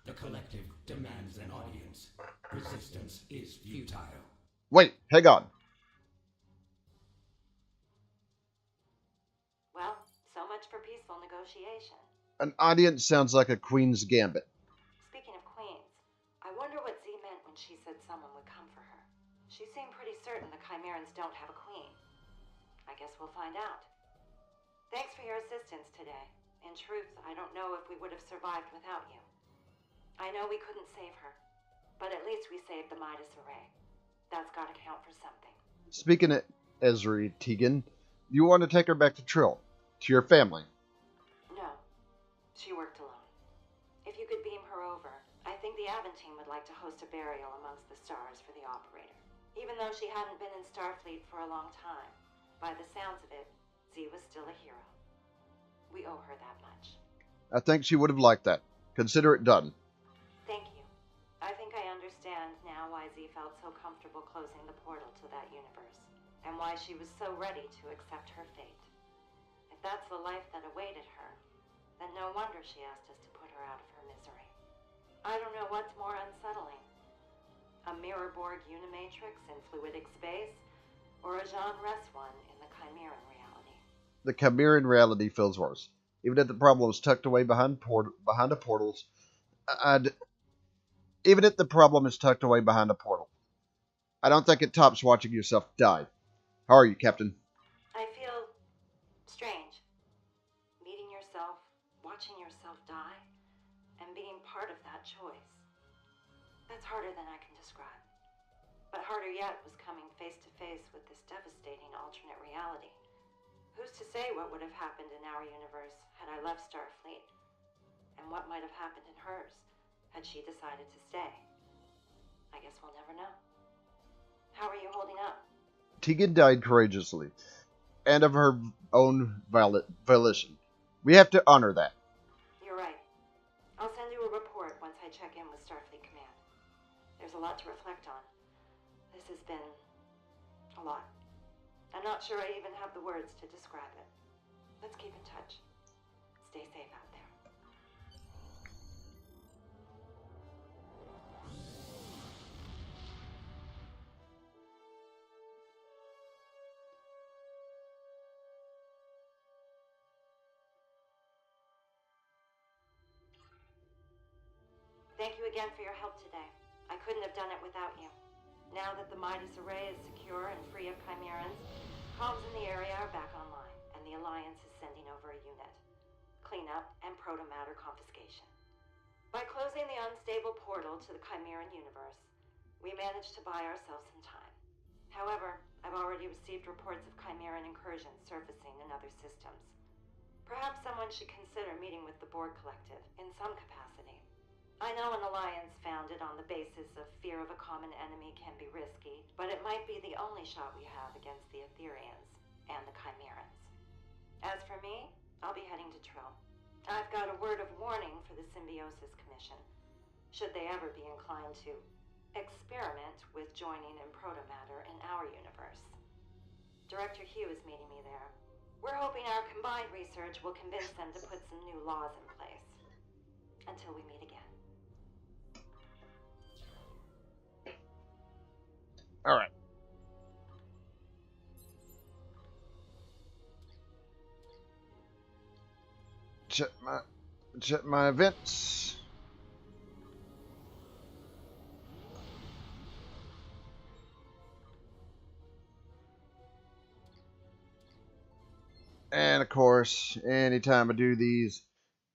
The collective demands an audience. Resistance is futile. Wait, hang on. Well, so much for peaceful negotiation. An audience sounds like a queen's gambit. Speaking of queens, I wonder what Z meant when she said someone would come for her. She seemed pretty certain the Chimerans don't have a queen. I guess we'll find out. Thanks for your assistance today. In truth, I don't know if we would have survived without you. I know we couldn't save her, but at least we saved the Midas Array. That's gotta count for something. Speaking of Ezri Tegan, you want to take her back to Trill, to your family. No, she worked alone. If you could beam her over, I think the Aventine would like to host a burial amongst the stars for the operator. Even though she hadn't been in Starfleet for a long time, by the sounds of it, Z was still a hero. We owe her that much. I think she would have liked that. Consider it done. Thank you. I think I understand now why Z felt so comfortable closing the portal to that universe, and why she was so ready to accept her fate. If that's the life that awaited her, then no wonder she asked us to put her out of her misery. I don't know what's more unsettling. A Mirror-Borg Unimatrix in fluidic space, or a Jean Ress one in the Chimeran reality. The Chimeran reality feels worse. Even if the problem is tucked away behind the portals, I'd, even if the problem is tucked away behind a portal, I don't think it tops watching yourself die. How are you, Captain? I feel strange. Meeting yourself, watching yourself die, and being part of that choice. That's harder than I can describe. But harder yet was coming face to face with this devastating alternate reality. Who's to say what would have happened in our universe had I left Starfleet? And what might have happened in hers had she decided to stay? I guess we'll never know. How are you holding up? Tegan died courageously, and of her own volition. We have to honor that. You're right. I'll send you a report once I check in with Starfleet Command. There's a lot to reflect on. This has been a lot. I'm not sure I even have the words to describe it. Let's keep in touch. Stay safe out there. Thank you again for your help today. I couldn't have done it without you. Now that the Midas Array is secure and free of Chimerans, comms in the area are back online, and the Alliance is sending over a unit. Cleanup and proto-matter confiscation. By closing the unstable portal to the Chimeran universe, we managed to buy ourselves some time. However, I've already received reports of Chimeran incursions surfacing in other systems. Perhaps someone should consider meeting with the Borg Collective in some capacity. I know an alliance founded on the basis of fear of a common enemy can be risky, but it might be the only shot we have against the Etherians and the Chimerans. As for me, I'll be heading to Trill. I've got a word of warning for the Symbiosis Commission, should they ever be inclined to experiment with joining in proto-matter in our universe. Director Hugh is meeting me there. We're hoping our combined research will convince them to put some new laws in place. Until we meet again. All right. Check my events. And of course, anytime I do these,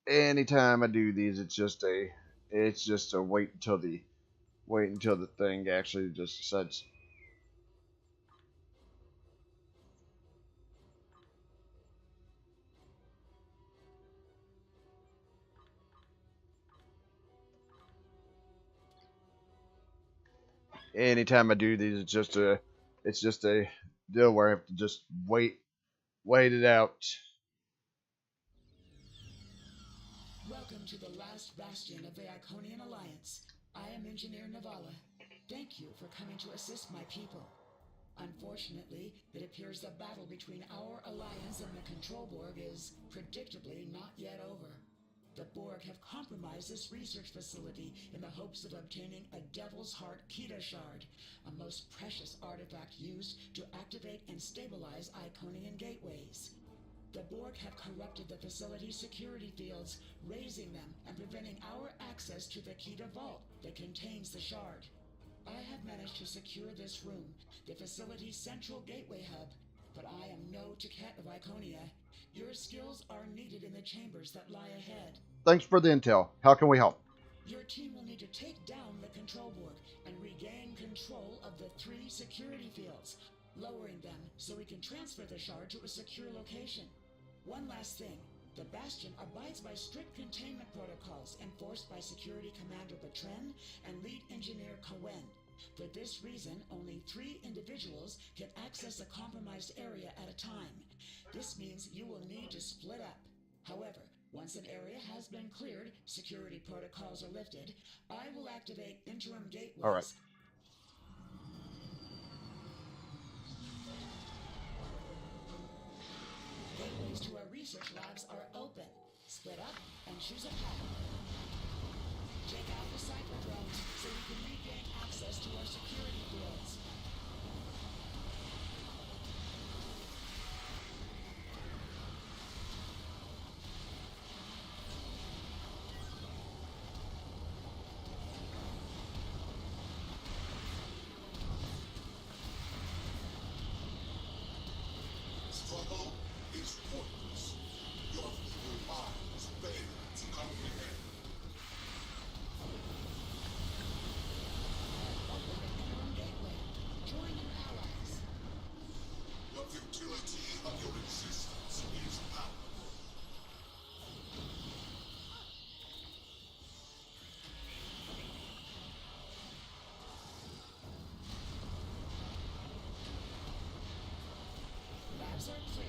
it's just a wait until the thing actually just decides. Anytime I do these, it's just a deal where I have to just wait it out. Welcome to the last bastion of the Iconian Alliance. I am Engineer Navala. Thank you for coming to assist my people. Unfortunately, it appears the battle between our alliance and the Control Borg is, predictably, not yet over. The Borg have compromised this research facility in the hopes of obtaining a Devil's Heart Kita Shard, a most precious artifact used to activate and stabilize Iconian gateways. The Borg have corrupted the facility's security fields, raising them and preventing our access to the Kita Vault that contains the shard. I have managed to secure this room, the facility's central gateway hub, but I am no Taket of Iconia. Your skills are needed in the chambers that lie ahead. Thanks for the intel. How can we help? Your team will need to take down the Control Borg and regain control of the 3 security fields, lowering them so we can transfer the shard to a secure location. One last thing. The Bastion abides by strict containment protocols enforced by Security Commander Bertrand and Lead Engineer Cohen. For this reason, only 3 individuals can access a compromised area at a time. This means you will need to split up. However, once an area has been cleared, security protocols are lifted, I will activate interim gateways. All right. Gateways to our research labs are open. Split up and choose a path. Take out the cyber drones so we can regain access to our security fields. Struggle is pointless. Your feeble minds fail to comprehend. Open the interim gateway. Join your allies. The futility of your existence is powerful. Labs are clear.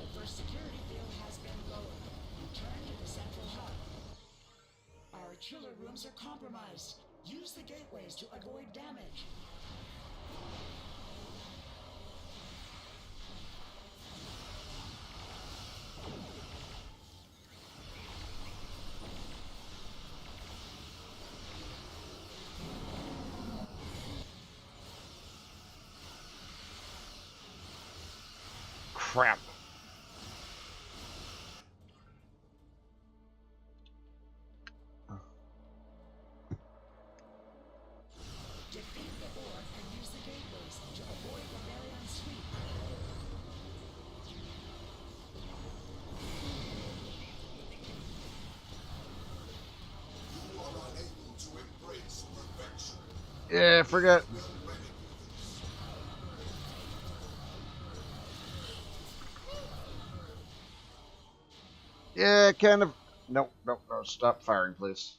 The first security field has been lowered. Return to the central hub. Our chiller rooms are compromised. Use the gateways to avoid damage. Crap. Defeat the Borg and use the gateways to avoid the Barion sweep. You are unable to embrace perfection. Yeah, forget. Will remedy this. Yeah, kind of. No, no, no. Stop firing, please.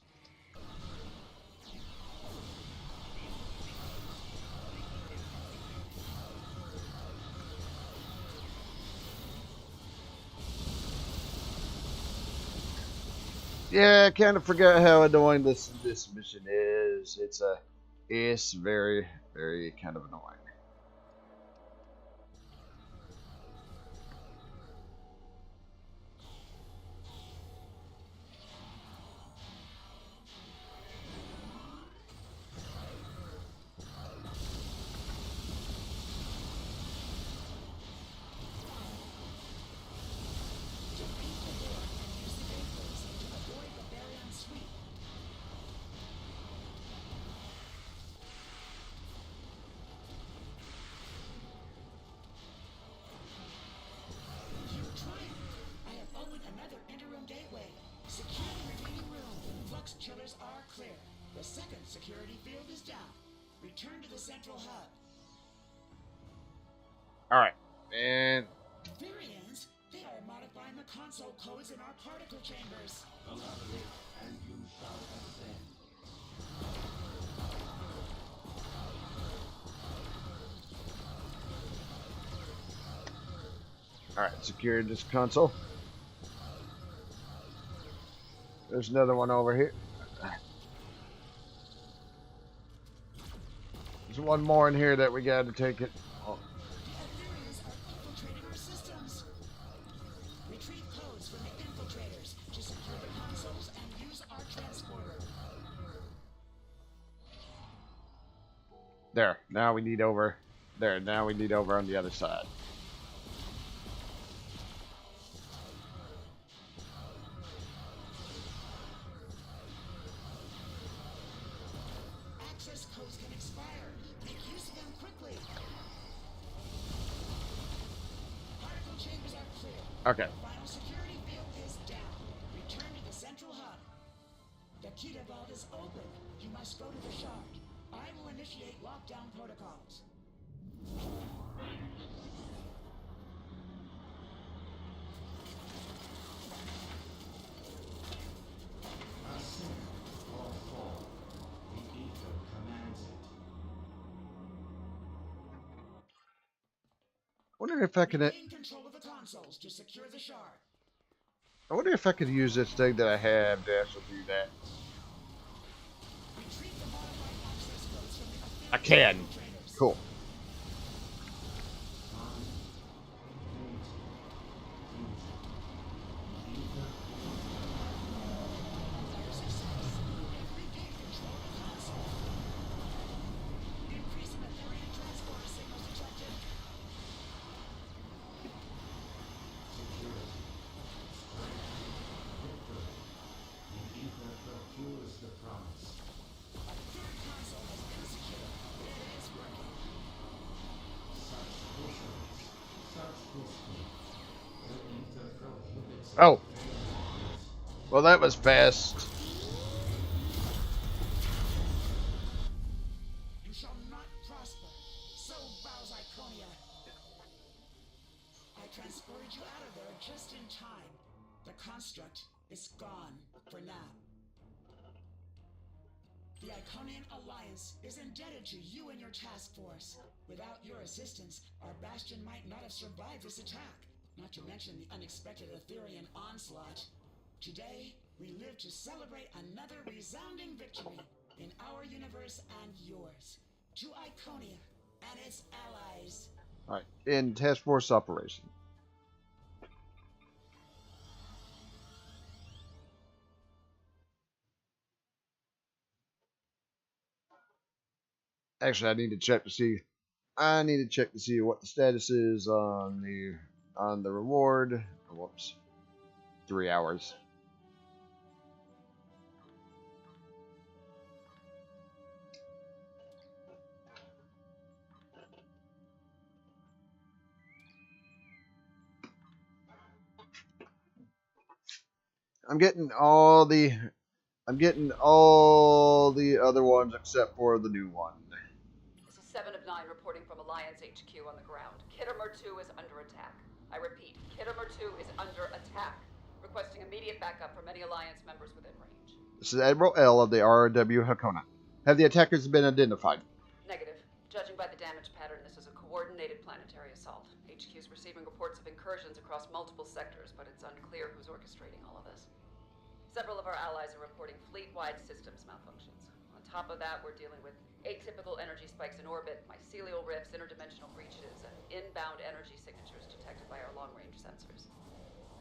Yeah, I kind of forgot how annoying this mission is. It's very, very kind of annoying. Defeat the Borg and use the gateways to avoid the Barion sweep. You triumphed. I have opened another interim gateway. Secure the remaining room. Flux chillers are clear. The second security field is down. Return to the central hub. All right, and Varians, they are modifying the console codes in our particle chambers. Collaborate, and you shall ascend. all right, secure this console. There's another one over here. There's one more in here that we got to take it. Oh, The Aetherians are infiltrating our systems. Retrieve codes from the infiltrators to secure the consoles and use our transporter. there. Now we need over. There. Now we need over on the other side. Access codes can expire. Make use of them quickly. Particle chambers are clear. Okay. The final security field is down. Return to the central hub. The Kita vault is open. You must go to the shard. I will initiate lockdown protocols. Ascend or fall. The ether commands it. Wonder if I can. Gain control of the consoles to secure the shard. I wonder if I could use this thing that I have to actually do that. I can. Cool. Oh, well, that was fast. You shall not prosper. So vows Iconia. I transported you out of there just in time. The construct is gone for now. The Iconian Alliance is indebted to you and your task force. Without your assistance, our bastion might not have survived this attack. Not to mention the unexpected Etherean onslaught. Today, we live to celebrate another resounding victory in our universe and yours. To Iconia and its allies. All right, in task force operation. Actually, I need to check to see. I need to check to see what the status is on the reward. Whoops, 3 hours. I'm getting all the other ones except for the new one. This is 7 of 9 reporting from Alliance HQ on the ground. Kittimer 2 is under attack. I repeat, Kittimer 2 is under attack. Requesting immediate backup from any Alliance members within range. This is Admiral L of the RW Hakona. Have the attackers been identified? Negative. Judging by the damage pattern, this is a coordinated planetary assault. HQ is receiving reports of incursions across multiple sectors, but it's unclear who's orchestrating all of this. Several of our allies are reporting fleet-wide systems malfunctions. On top of that, we're dealing with atypical energy spikes in orbit, mycelial rifts, interdimensional breaches, and inbound energy signatures detected by our long-range sensors.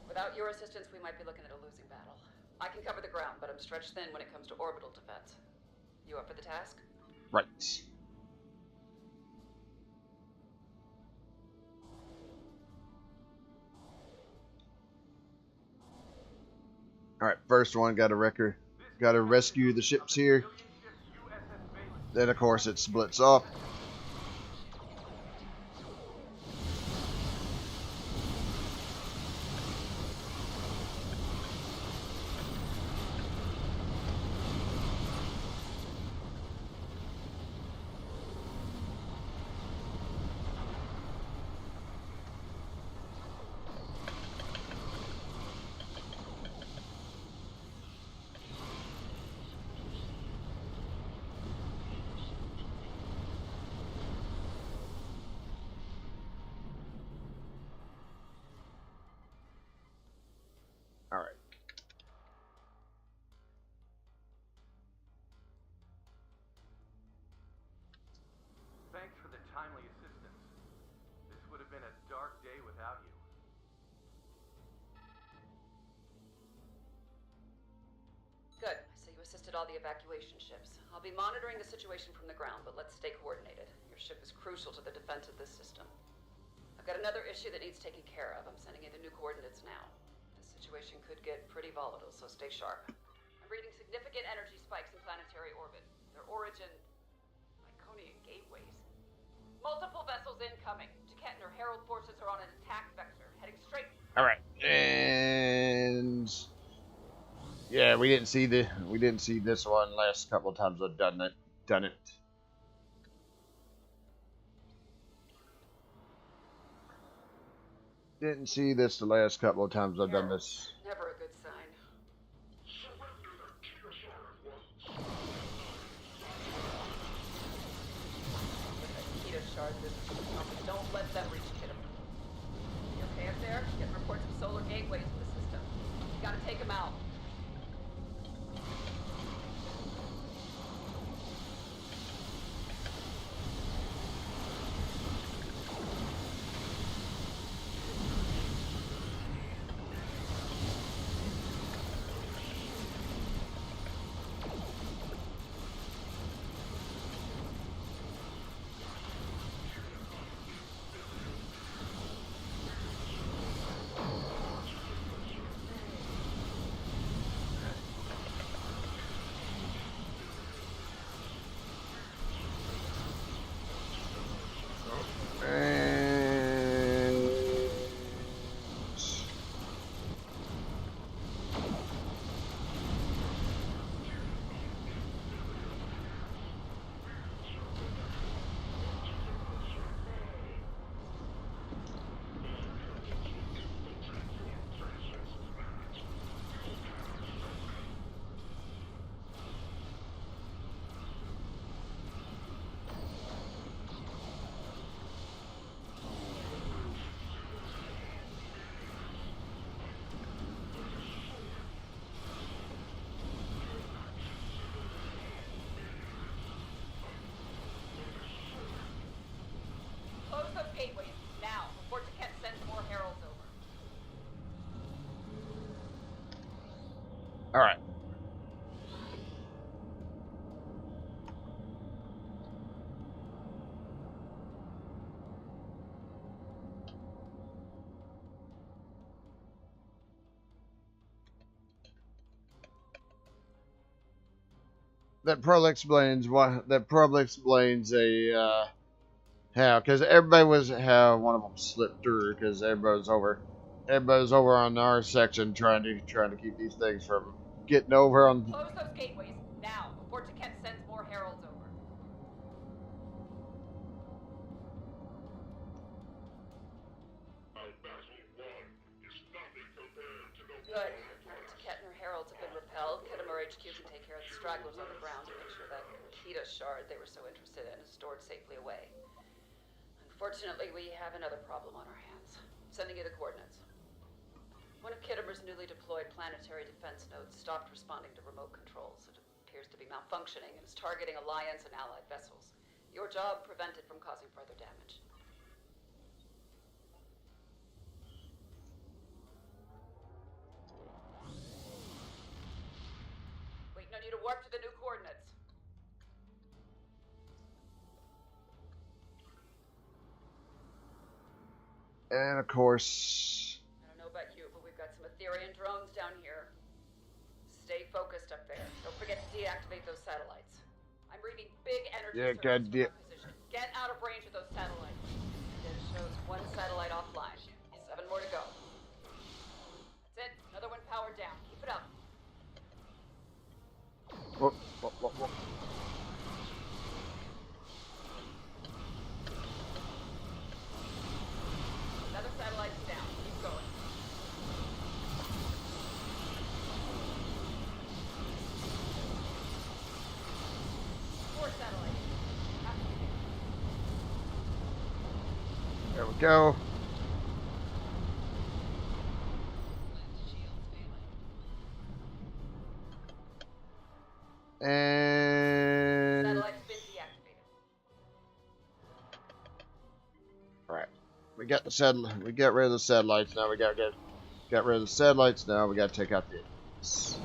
Without your assistance, we might be looking at a losing battle. I can cover the ground, but I'm stretched thin when it comes to orbital defense. You up for the task? Right. All right, first one, got to rescue the ships here. Then of course it splits off. All right. Thanks for the timely assistance. This would have been a dark day without you. Good. So you assisted all the evacuation ships. I'll be monitoring the situation from the ground, but let's stay coordinated. Your ship is crucial to the defense of this system. I've got another issue that needs taken care of. I'm sending you the new coordinates now. This situation could get pretty volatile, so stay sharp. I'm reading significant energy spikes in planetary orbit. Their origin... Iconian gateways. Multiple vessels incoming. Kettner Herald forces are on an attack vector, heading straight... All right. And yeah, we didn't see this one last couple of times I've done it. Didn't see this the last couple of times I've done this. Never a good sign. Keto shard don't let them reach Kittimer. You okay up there? Getting reports of solar gateways in the system. now. And Close those gateways now before Kent sends more heralds over. all right. That probably explains why. That probably explains how, because everybody was how one of them slipped through because everybody was over on our section trying to keep these things from getting over on. Close those gateways now before Kent sends more heralds over. Good. Kent and her heralds have been repelled. Kittimer HQ can take care of the stragglers on the ground and make sure that Kita shard they were so interested in is stored safely away. Unfortunately, we have another problem on our hands. Sending you the coordinates. One of Kittimer's newly deployed planetary defense nodes stopped responding to remote controls. It appears to be malfunctioning and is targeting Alliance and Allied vessels. Your job prevented from causing further damage. Waiting on you to warp to the new coordinates. And of course, I don't know about you, but we've got some Etherian drones down here. Stay focused up there. Don't forget to deactivate those satellites. I'm reading big energy yeah, surges God from damn. our position. Get out of range of those satellites. It shows one satellite offline. 7 more to go. That's it. Another one powered down. Keep it up. Whoop, whoop, whoop, whoop. Another satellite's down. Keep going. Four satellites. Activated. There we go. And Satellite's been deactivated. right, we got we got rid of the satellites. Now we got rid of the satellites. Now we got to take out the enemies.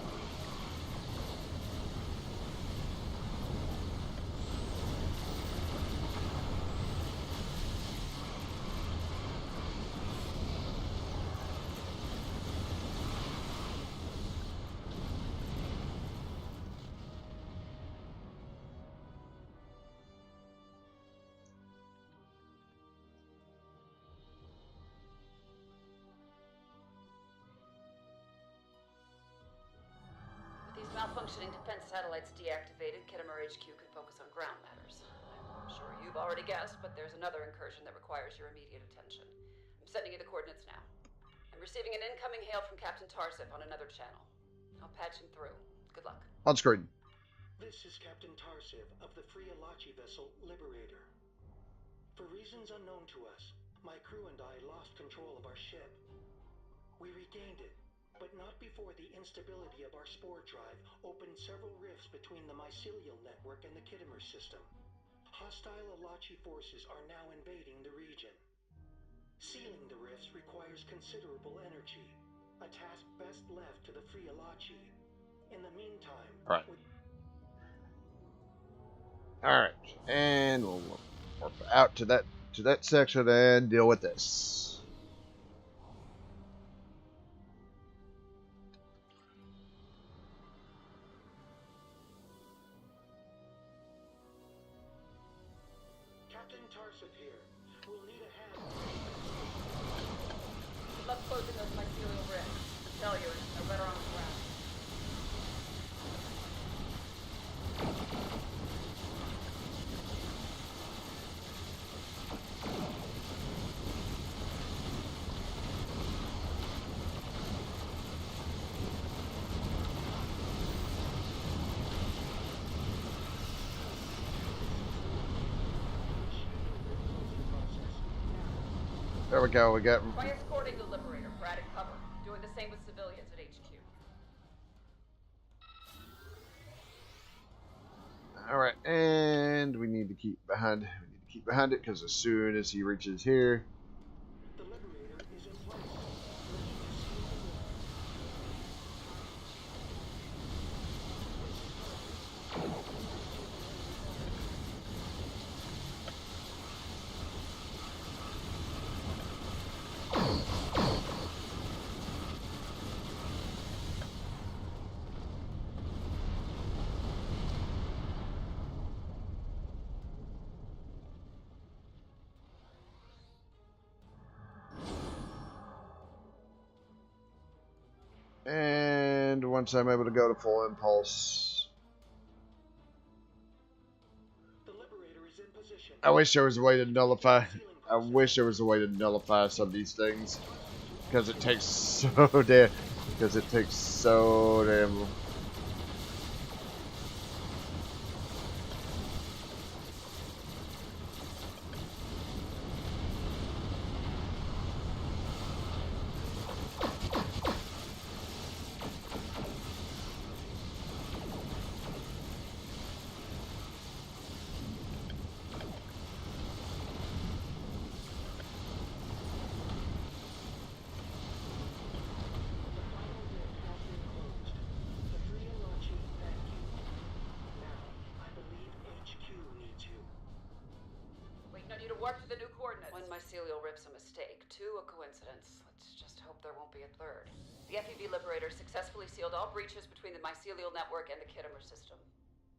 With these malfunctioning defense satellites deactivated, Kittimer HQ can focus on ground matters. I'm sure you've already guessed, but there's another incursion that requires your immediate attention. I'm sending you the coordinates now. I'm receiving an incoming hail from Captain Tarsif on another channel. I'll patch him through. Good luck. On screen. This is Captain Tarsif of the Free Alachi vessel Liberator. For reasons unknown to us, my crew and I lost control of our ship. We regained it, but not before the instability of our spore drive opened several rifts between the mycelial network and the Kittimer system. Hostile Alachi forces are now invading the region. Sealing the rifts requires considerable energy, a task best left to the Free Alachi. In the meantime, Right. Alright. And we'll warp out to that section and deal with this. Captain Tarsif here. We'll need a hand. Good luck closing those mycelial rifts. The failures are better on the ground. There we go. We got. Try escorting the Liberator for added cover. Doing the same with civilians at HQ. Alright, and we need to keep behind it because as soon as he reaches here, The Liberator is in place. Ready to seal the rift. and once I'm able to go to full impulse, The Liberator is in position. I wish there was a way to nullify. I wish there was a way to nullify some of these things because it takes so damn. The final rift has been closed. The Free Alachi thank you. Now, I believe HQ needs you. Waiting on you to warp to the new coordinates. One mycelial rift's a mistake. Two, a coincidence. Let's just hope there won't be a third. The FEV Liberator successfully sealed all breaches between the mycelial network and the Kittimer system.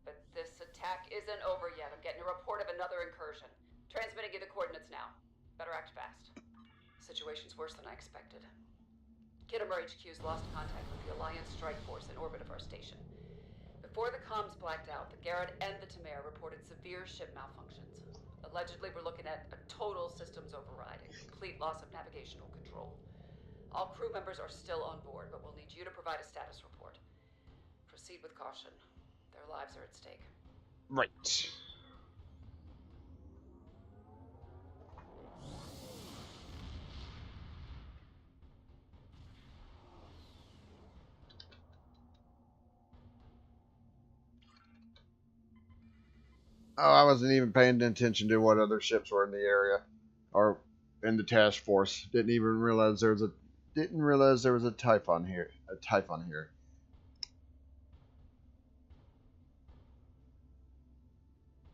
But this attack isn't over yet. I'm getting a report of another incursion. Transmitting you the coordinates now. Better act fast. Situation's worse than I expected. Kittimer HQ's lost contact with the Alliance strike force in orbit of our station. Before the comms blacked out, the Garrett and the Tamar reported severe ship malfunctions. Allegedly, we're looking at a total systems override and complete loss of navigational control. All crew members are still on board, but we'll need you to provide a status report. Proceed with caution. Their lives are at stake. Right. Oh, I wasn't even paying attention to what other ships were in the area or in the task force. Didn't realize there was a Typhon here.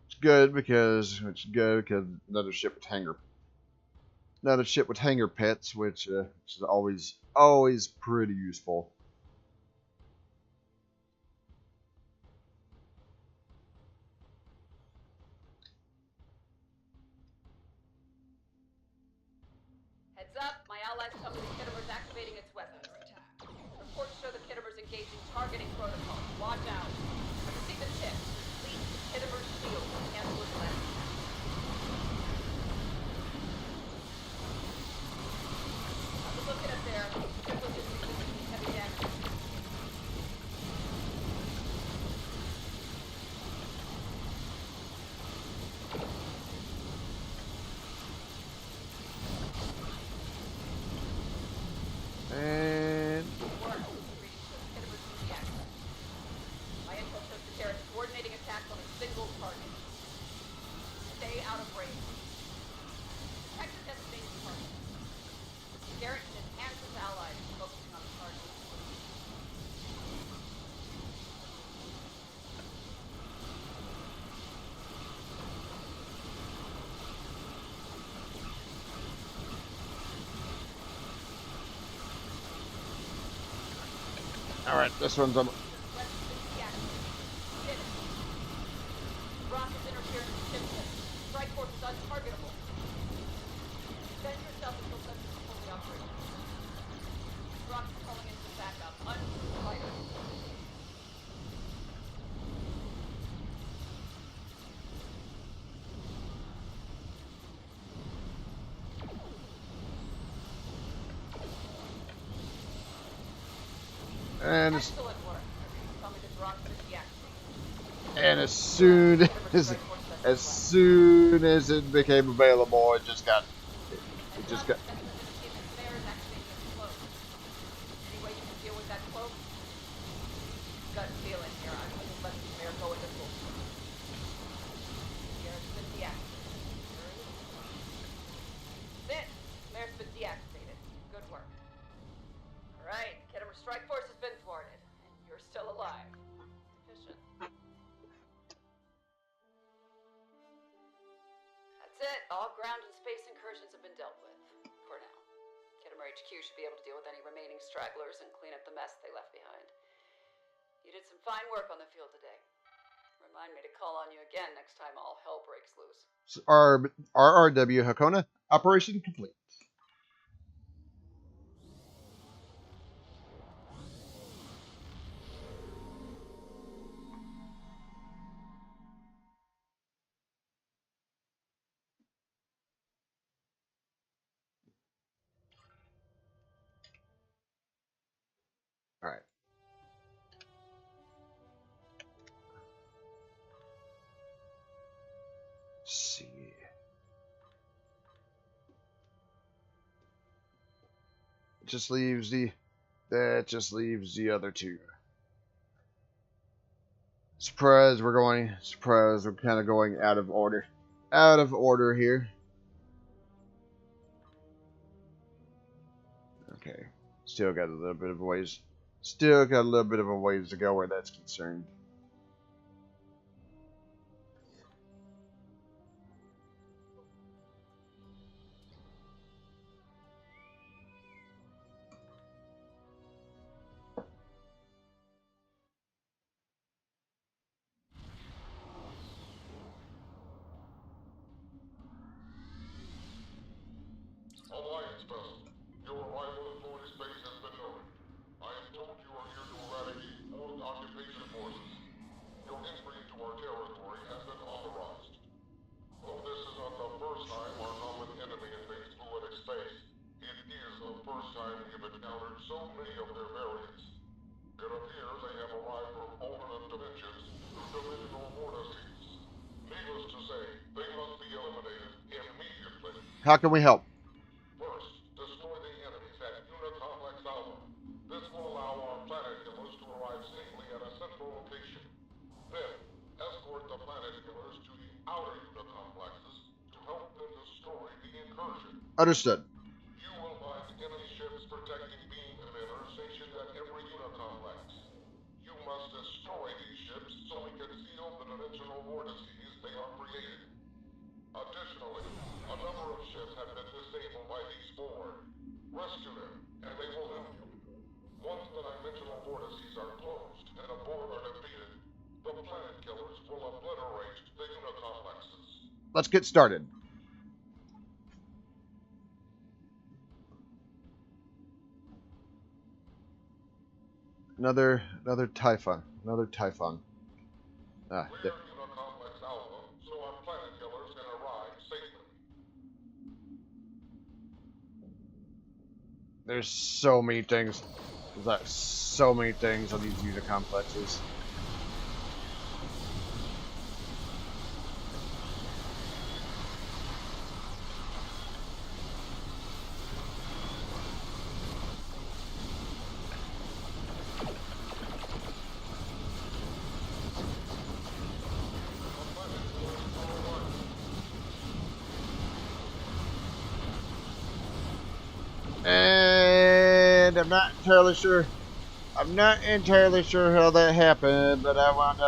It's good because another ship with hangar pets, which is always pretty useful. Heads up, my allies tell me the Kittimer's activating its weapons. Reports show the Kittimer's engaging targeting protocols. Watch out. I can see the tip. Lead to Kittimer's shield to cancel its landing. I'm looking up there. Ship was just resisting heavy damage. Alright, this one's on. Rocket's interference with shipset. Strike force is untargetable. Defend yourself until sensors are fully operational. Rocket's calling in for backup. Uncrewed fighters. And Excellent work. Tell me this rocket's been deactivated. and as soon as it became available, it just got Any way you can deal with that cloak? Gut feeling here. I wouldn't let the mare go into full swing. Mare's been deactivated. Finn, mare's been deactivated. Good work. Alright, Kittimer Strike Force has been thwarted. And you're still alive. Efficient. That's it. All ground and space incursions have been dealt with. For now. Kittimer HQ should be able to deal with any remaining stragglers and clean up the mess they left behind. You did some fine work on the field today. Remind me to call on you again next time all hell breaks loose. RRW Hakona operation complete. All right. Let's see. That just leaves the other two. Surprise, we're kind of going out of order. Out of order here. Okay. Still got a little bit of a ways to go where that's concerned. Alliance vessel, your arrival in Florida space has been noted. I am told you are here to eradicate all occupation forces. Your entry into our territory has been authorized. Though this is not the first time our common enemy invades fluidic space, it is the first time we have encountered so many of their variants. It appears they have arrived from alternate dimensions through dimensional vortices. Needless to say, they must be eliminated immediately. How can we help? First, destroy the enemies at Unicomplex Alpha. This will allow our planet killers to arrive safely at a central location. Then, escort the planet killers to the outer Unicomplexes to help them destroy the incursion. Understood. You will find enemy ships protecting beam emitters stationed at every Unicomplex. You must destroy these ships so we can seal the dimensional vortices they are creating. Additionally, a number of ships have been disabled by these Borg. Rescue them, and they will help you. Once the dimensional vortices are closed and the Borg are defeated, the planet killers will obliterate the Unicomplexes. Let's get started. Another Typhon. Ah, Clear Unicomplex Alpha so our planet killers can arrive safely. there's so many things. There's like so many things on these Unicomplexes. And I'm not entirely sure how that happened, but I wound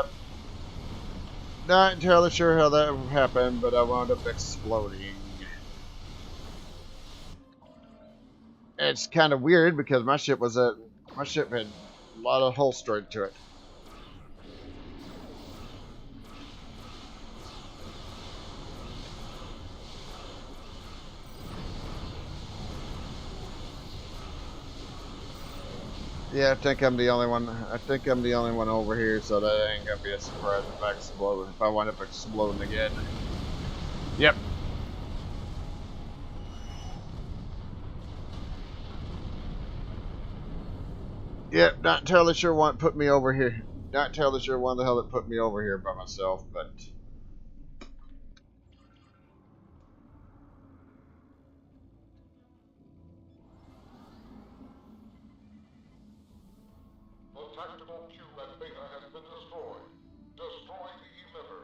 up exploding. It's kind of weird because my ship had lot of holster to it. Yeah, I think I'm the only one. I think I'm the only one over here, so that ain't gonna be a surprise if I explode. If I wind up exploding again. Yep. Yep. Not entirely sure what put me over here. Not entirely sure what the hell that put me over here by myself, but. The tactical cube at Beta has been destroyed. Destroy the emitter.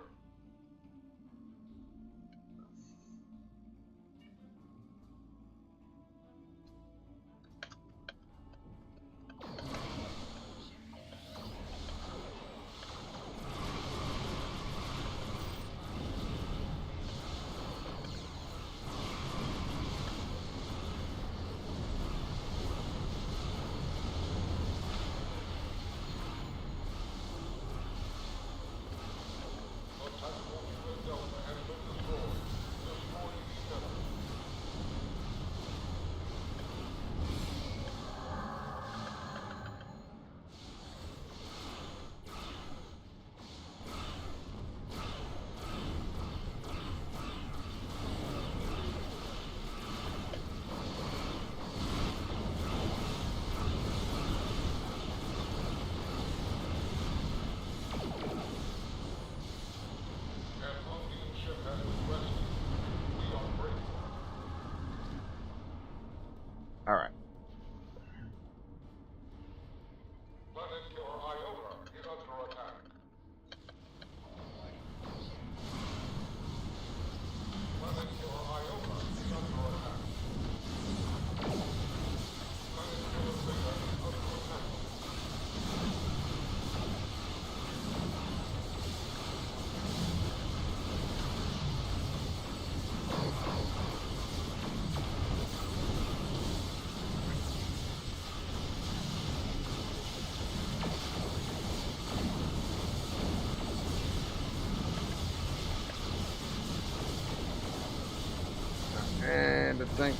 The tactical cube at Delta has been destroyed. Destroy the emitter. An Undian ship has been rescued. We are grateful. All right. Planet Killer Iota is under attack. Planet Killer Iota is under attack. Planet Killer Beta is under attack. And I think.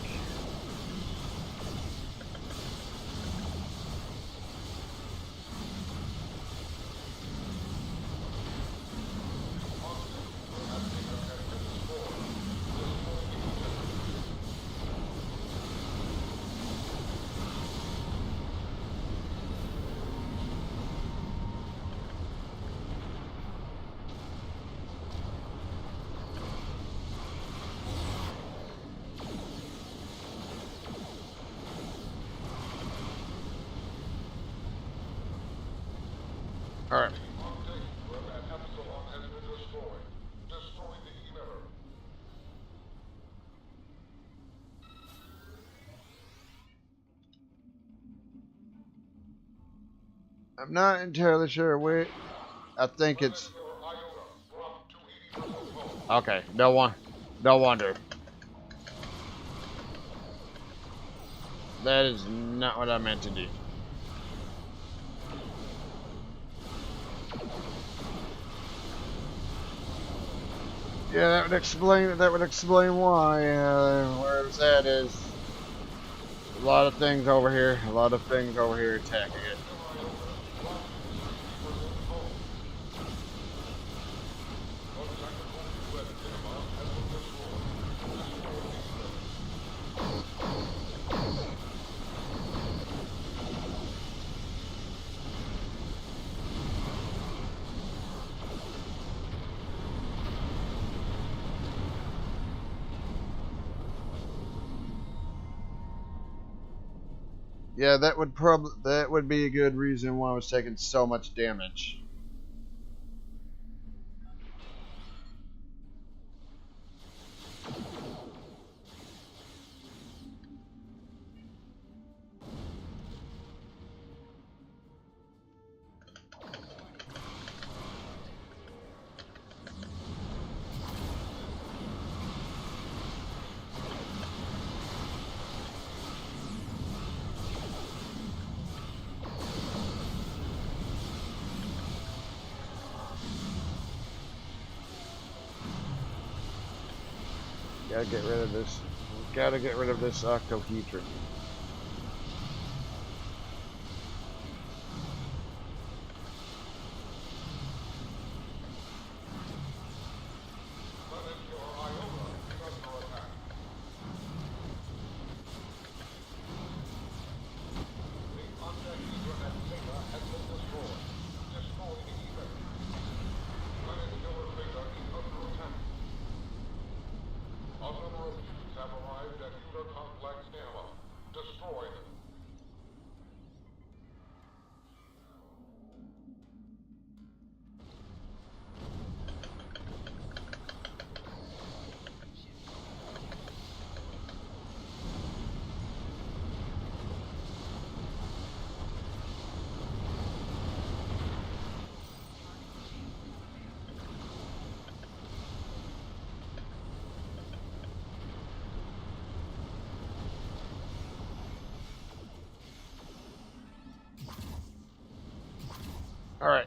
All right. Update. Epsilon has been destroyed. Destroy the emitter. I'm not entirely sure where. I think it's. Killer Iota dropped to 80% hull. Okay. No wonder. That is not what I meant to do. Yeah, that would explain. That would explain why. Where it's at is a lot of things over here. A lot of things over here attacking it. Yeah, that would be a good reason why I was taking so much damage. Gotta get rid of this. Gotta get rid of this octohedron. All right.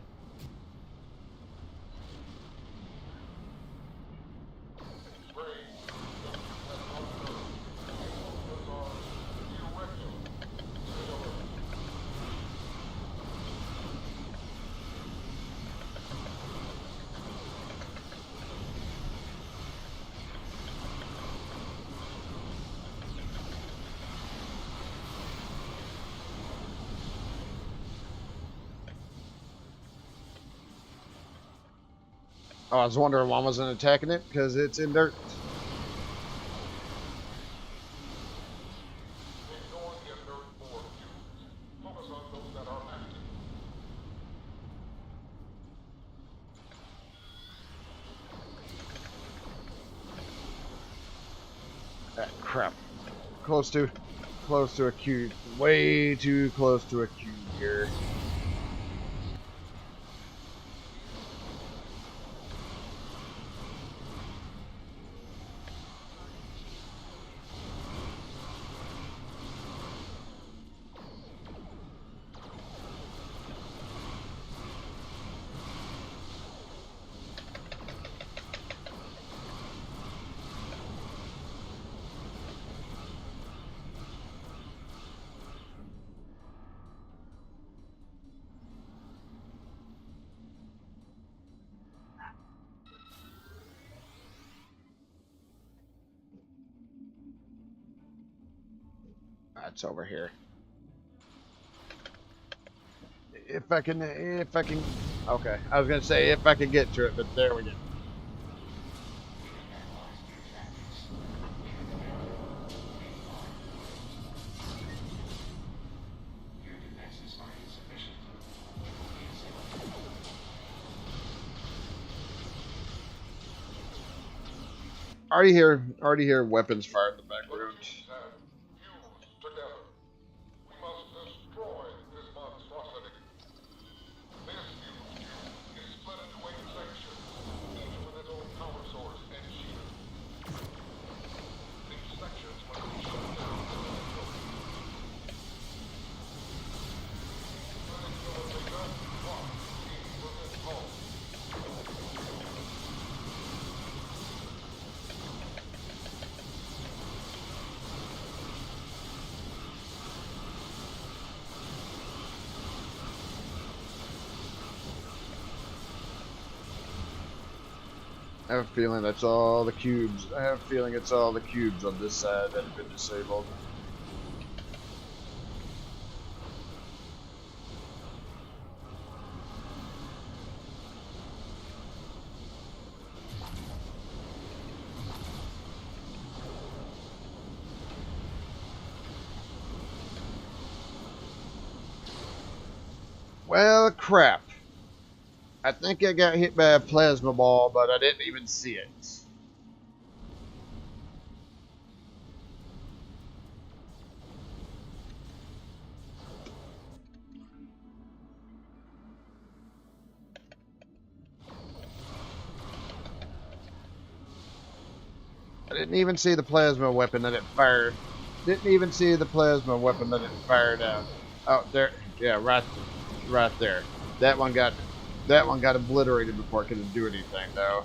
Oh, I was wondering why I wasn't attacking it, because it's in dirt. Ah, crap. Close to a cube. Way too close to a cube here. That's over here. If I can, okay. I was gonna say if I can get to it, but there we go. Already hear weapons fired in the background. I have a feeling that's all the cubes. I have a feeling it's all the cubes on this side that have been disabled. Well, crap. I think I got hit by a plasma ball, but I didn't even see it. I didn't even see the plasma weapon that it fired. Didn't even see the plasma weapon that it fired out. Oh, there. Yeah, right there. That one got obliterated before it could do anything, though.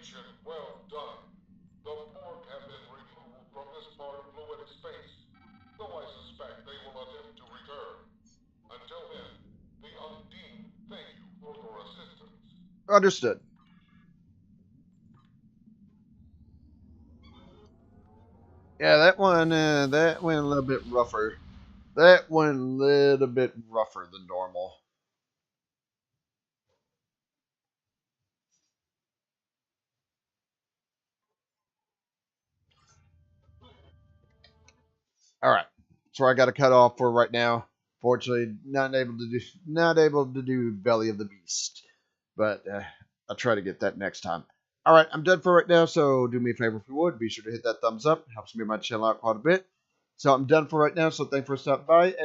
Mission well done. The Borg have been removed from this part of fluidic space, though I suspect they will attempt to return. Until then, the Undine thank you for your assistance. Understood. Yeah, that went a little bit rougher. That went a little bit rougher than normal. All right, so I got to cut off for right now. Fortunately, not able to do Belly of the Beast, but I'll try to get that next time. All right, I'm done for right now. So do me a favor if you would, be sure to hit that thumbs up. It helps me and my channel out quite a bit. So I'm done for right now. So thanks for stopping by and.